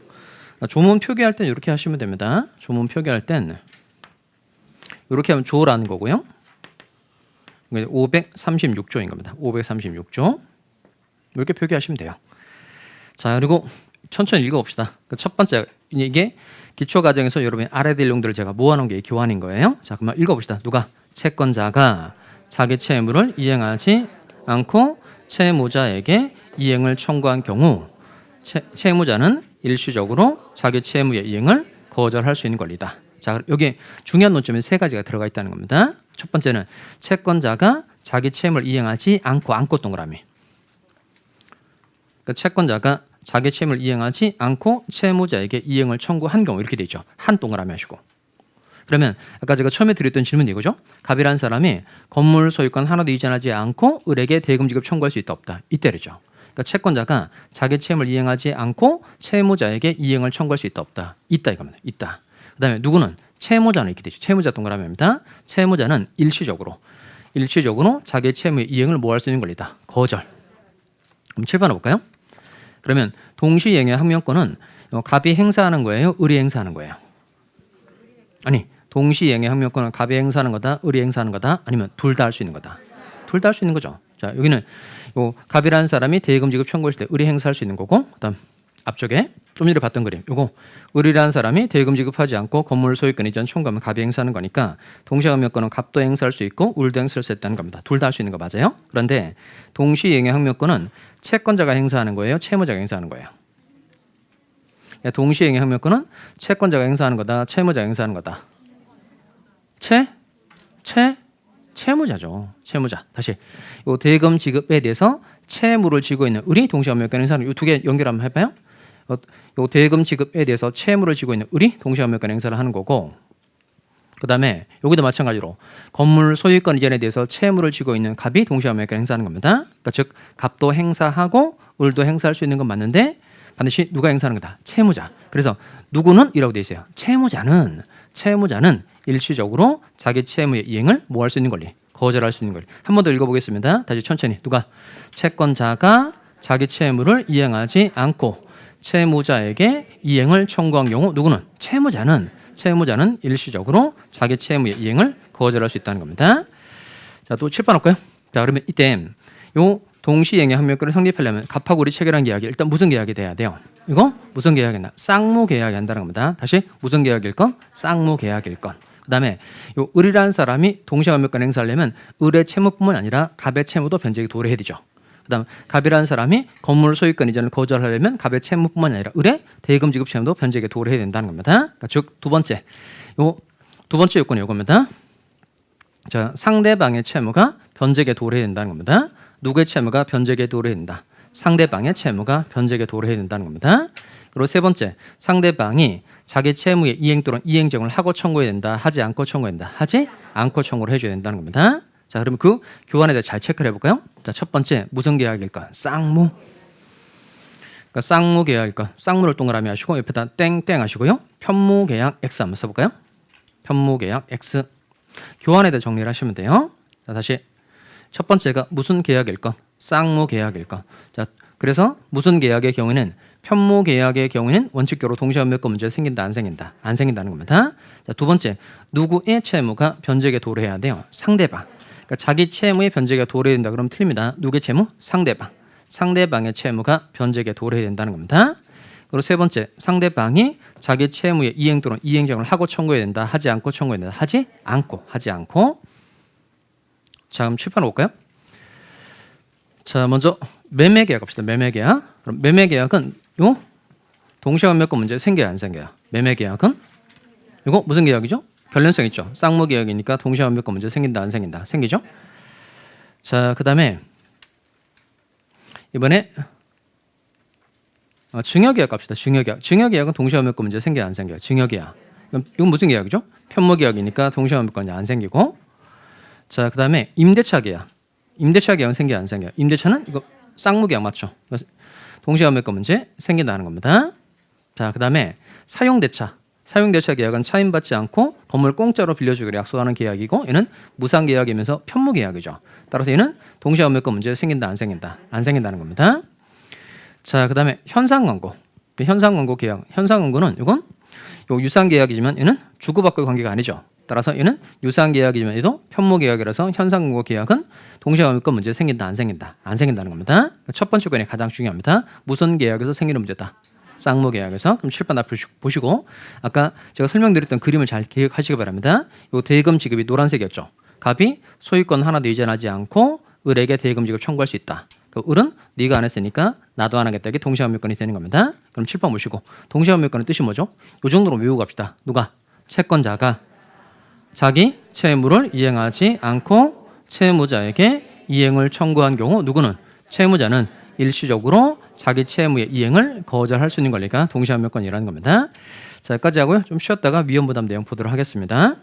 조문 표기할 땐 이렇게 하시면 됩니다. 조문 표기할 땐 이렇게 하면 조라는 거고요. 536조인 겁니다. 536조 이렇게 표기하시면 돼요. 자, 그리고 천천히 읽어봅시다. 첫 번째 이게 기초 과정에서 여러분이 알아야 될 내용들을 제가 모아놓은 게 교환인 거예요. 자, 그럼 읽어봅시다. 누가? 채권자가 자기 채무를 이행하지 않고 채무자에게 이행을 청구한 경우 채무자는 일시적으로 자기 채무의 이행을 거절할 수 있는 권리다. 자, 여기 중요한 논점에 세 가지가 들어가 있다는 겁니다. 첫 번째는 채권자가 자기 채무를 이행하지 않고 동그라미. 그러니까 채권자가 자기 채무를 이행하지 않고 채무자에게 이행을 청구한 경우 이렇게 돼 있죠. 한 동그라미 하시고. 그러면 아까 제가 처음에 드렸던 질문이 이거죠. 갑이라는 사람이 건물 소유권 하나도 이전하지 않고 을에게 대금 지급 청구할 수 있다 없다. 이때죠. 그러니까 채권자가 자기 채무를 이행하지 않고 채무자에게 이행을 청구할 수 있다 없다. 있다 이겁니다. 있다. 그다음에 누구는? 채무자는 이렇게 되죠. 채무자 동그라미입니다. 채무자는 일시적으로 자기 채무의 이행을 뭐 할 수 있는 권리다. 거절. 그럼 7번 볼까요? 그러면 동시이행의 항명권은 갑이 행사하는 거예요? 을이 행사하는 거예요? 아니, 동시이행의 항명권은 갑이 행사하는 거다? 을이 행사하는 거다? 아니면 둘 다 할 수 있는 거다? 둘 다 할 수 있는 거죠. 자, 여기는 요 갑이라는 사람이 대금 지급 청구했을 때 을이 행사할 수 있는 거고 그다음 앞쪽에 좀 전에 봤던 그림 요거 을이라는 사람이 대금 지급하지 않고 건물 소유권 이전 청구하면 갑이 행사하는 거니까 동시항명권은 갑도 행사할 수 있고 을도 행사할 수 있다는 겁니다. 둘 다 할 수 있는 거 맞아요? 그런데 동시이행의 항명권은 채권자가 행사하는 거예요? 채무자가 행사하는 거예요? 동시행위 항명권은 채권자가 행사하는 거다, 채무자가 행사하는 거다. 채무자죠. 채무자. 다시 요 대금 지급에 대해서 채무를 지고 있는 을이 동시에 항명권 행사하는 이 두 개 연결 한번 해봐요. 요 대금 지급에 대해서 채무를 지고 있는 을이 동시에 항명권 행사를 하는 거고, 그 다음에 여기도 마찬가지로 건물 소유권 이전에 대해서 채무를 지고 있는 갑이 동시에 항명권 행사하는 겁니다. 그러니까 즉 갑도 행사하고 을도 행사할 수 있는 건 맞는데 반드시 누가 행사하는 거다? 채무자. 그래서 누구는 이라고 돼 있어요. 채무자는 일시적으로 자기 채무의 이행을 뭐 할 수 있는 권리? 거절할 수 있는 권리. 한 번 더 읽어보겠습니다. 다시 천천히. 누가? 채권자가 자기 채무를 이행하지 않고 채무자에게 이행을 청구한 경우 누구는? 채무자는 일시적으로 자기 채무의 이행을 거절할 수 있다는 겁니다. 자, 또 칠판 할까요? 자, 그러면 이때 요 동시행위 항명권을 성립하려면 갑하고 을이 체결한 계약이 일단 무슨 계약이 돼야 돼요? 이거 무슨 계약이나 쌍무 계약이 한다는 겁니다. 다시 무슨 계약일 건? 쌍무 계약일 건. 그다음에 요 을이라는 사람이 동시에 항명권 행사하려면 을의 채무뿐만 아니라 갑의 채무도 변제액이 도래해야 되죠. 그다음 갑이라는 사람이 건물 소유권 이전을 거절하려면 갑의 채무뿐만 아니라 을의 대금 지급 채무도 변제액에 도래해야 된다는 겁니다. 그러니까 즉 두 번째 요건이 요겁니다. 자, 상대방의 채무가 변제액에 도래해야 된다는 겁니다. 누구의 채무가 변제액에 도래해야 된다? 상대방의 채무가 변제액에 도래해야 된다는 겁니다. 그리고 세 번째, 상대방이 자기 채무의 이행 또는 이행정을 하고 청구해야 된다, 하지 않고 청구해야 된다, 하지 않고 청구를 해줘야 된다는 겁니다. 자, 그러면 그 교환에 대해 잘 체크를 해볼까요? 자, 첫 번째 무슨 계약일까? 쌍무. 그러니까 쌍무 계약일까? 쌍무를 동그라미 하시고 옆에다 땡땡 하시고요. 편무 계약 X 한번 써볼까요? 편무 계약 X. 교환에 대해 정리를 하시면 돼요. 자, 다시 첫 번째가 무슨 계약일까? 쌍무 계약일까? 자, 그래서 무슨 계약의 경우에는 편무 계약의 경우에는 원칙적으로 동시에 항명권 문제가 생긴다, 안 생긴다? 안 생긴다는 겁니다. 자, 두 번째, 누구의 채무가 변제액에 도래해야 돼요? 상대방. 그러니까 자기 채무의 변제액에 도래된다 그러면 틀립니다. 누구의 채무? 상대방. 상대방의 채무가 변제액에 도래해야 된다는 겁니다. 그리고 세 번째, 상대방이 자기 채무의 이행 또는 이행정을 하고 청구해야 된다, 하지 않고 청구해야 된다, 하지 않고. 자, 그럼 칠판 볼까요? 자, 먼저 매매 계약 합시다. 매매 계약. 그럼 매매 계약은 요 동시에 항명권 문제 생겨요, 안 생겨요? 매매 계약은 이거 무슨 계약이죠? 관련성 있죠. 쌍무 계약이니까 동시에 항명권 문제 생긴다, 안 생긴다? 생기죠? 자, 그다음에 이번에 증여계약 갑시다. 증여계약은 동시에 항명권 문제 생겨요, 안 생겨요? 증여계약. 이건 무슨 계약이죠? 편무 계약이니까 동시에 항명권이 안 생기고. 자, 그다음에 임대차 계약. 임대차 계약은 생겨요, 안 생겨요? 임대차는 이거 쌍무 계약 맞죠? 동시에 항명권 문제 생긴다는 겁니다. 자, 그다음에 사용대차 계약은 차임받지 않고 건물 공짜로 빌려주기로 약속하는 계약이고, 얘는 무상 계약이면서 편무 계약이죠. 따라서 얘는 동시에 항명권 문제 생긴다, 안 생긴다? 안 생긴다는 겁니다. 자, 그다음에 현상광고 계약. 현상광고는 이건 요 유상 계약이지만 얘는 주고받고의 관계가 아니죠. 따라서 얘는 유상 계약이지만 얘도 편무 계약이라서 현상광고 계약은 동시에 항명권 문제 생긴다, 안 생긴다? 안 생긴다는 겁니다. 첫 번째 권이 가장 중요합니다. 무슨 계약에서 생기는 문제다? 쌍무 계약에서. 그럼 칠판 앞을 보시고 아까 제가 설명드렸던 그림을 잘 기억하시기 바랍니다. 요 대금 지급이 노란색이었죠. 갑이 소유권 하나도 이전하지 않고 을에게 대금 지급 청구할 수 있다. 그 을은 네가 안 했으니까 나도 안 하겠다. 이게 동시에 항명권이 되는 겁니다. 그럼 칠판 보시고 동시에 항명권의 뜻이 뭐죠? 요 정도로 외우고 갑시다. 누가? 채권자가 자기 채무를 이행하지 않고 채무자에게 이행을 청구한 경우 누구는? 채무자는 일시적으로 자기 채무의 이행을 거절할 수 있는 권리가 동시에 항명권이라는 겁니다. 자, 여기까지 하고요. 좀 쉬었다가 위험 부담 내용 보도록 하겠습니다.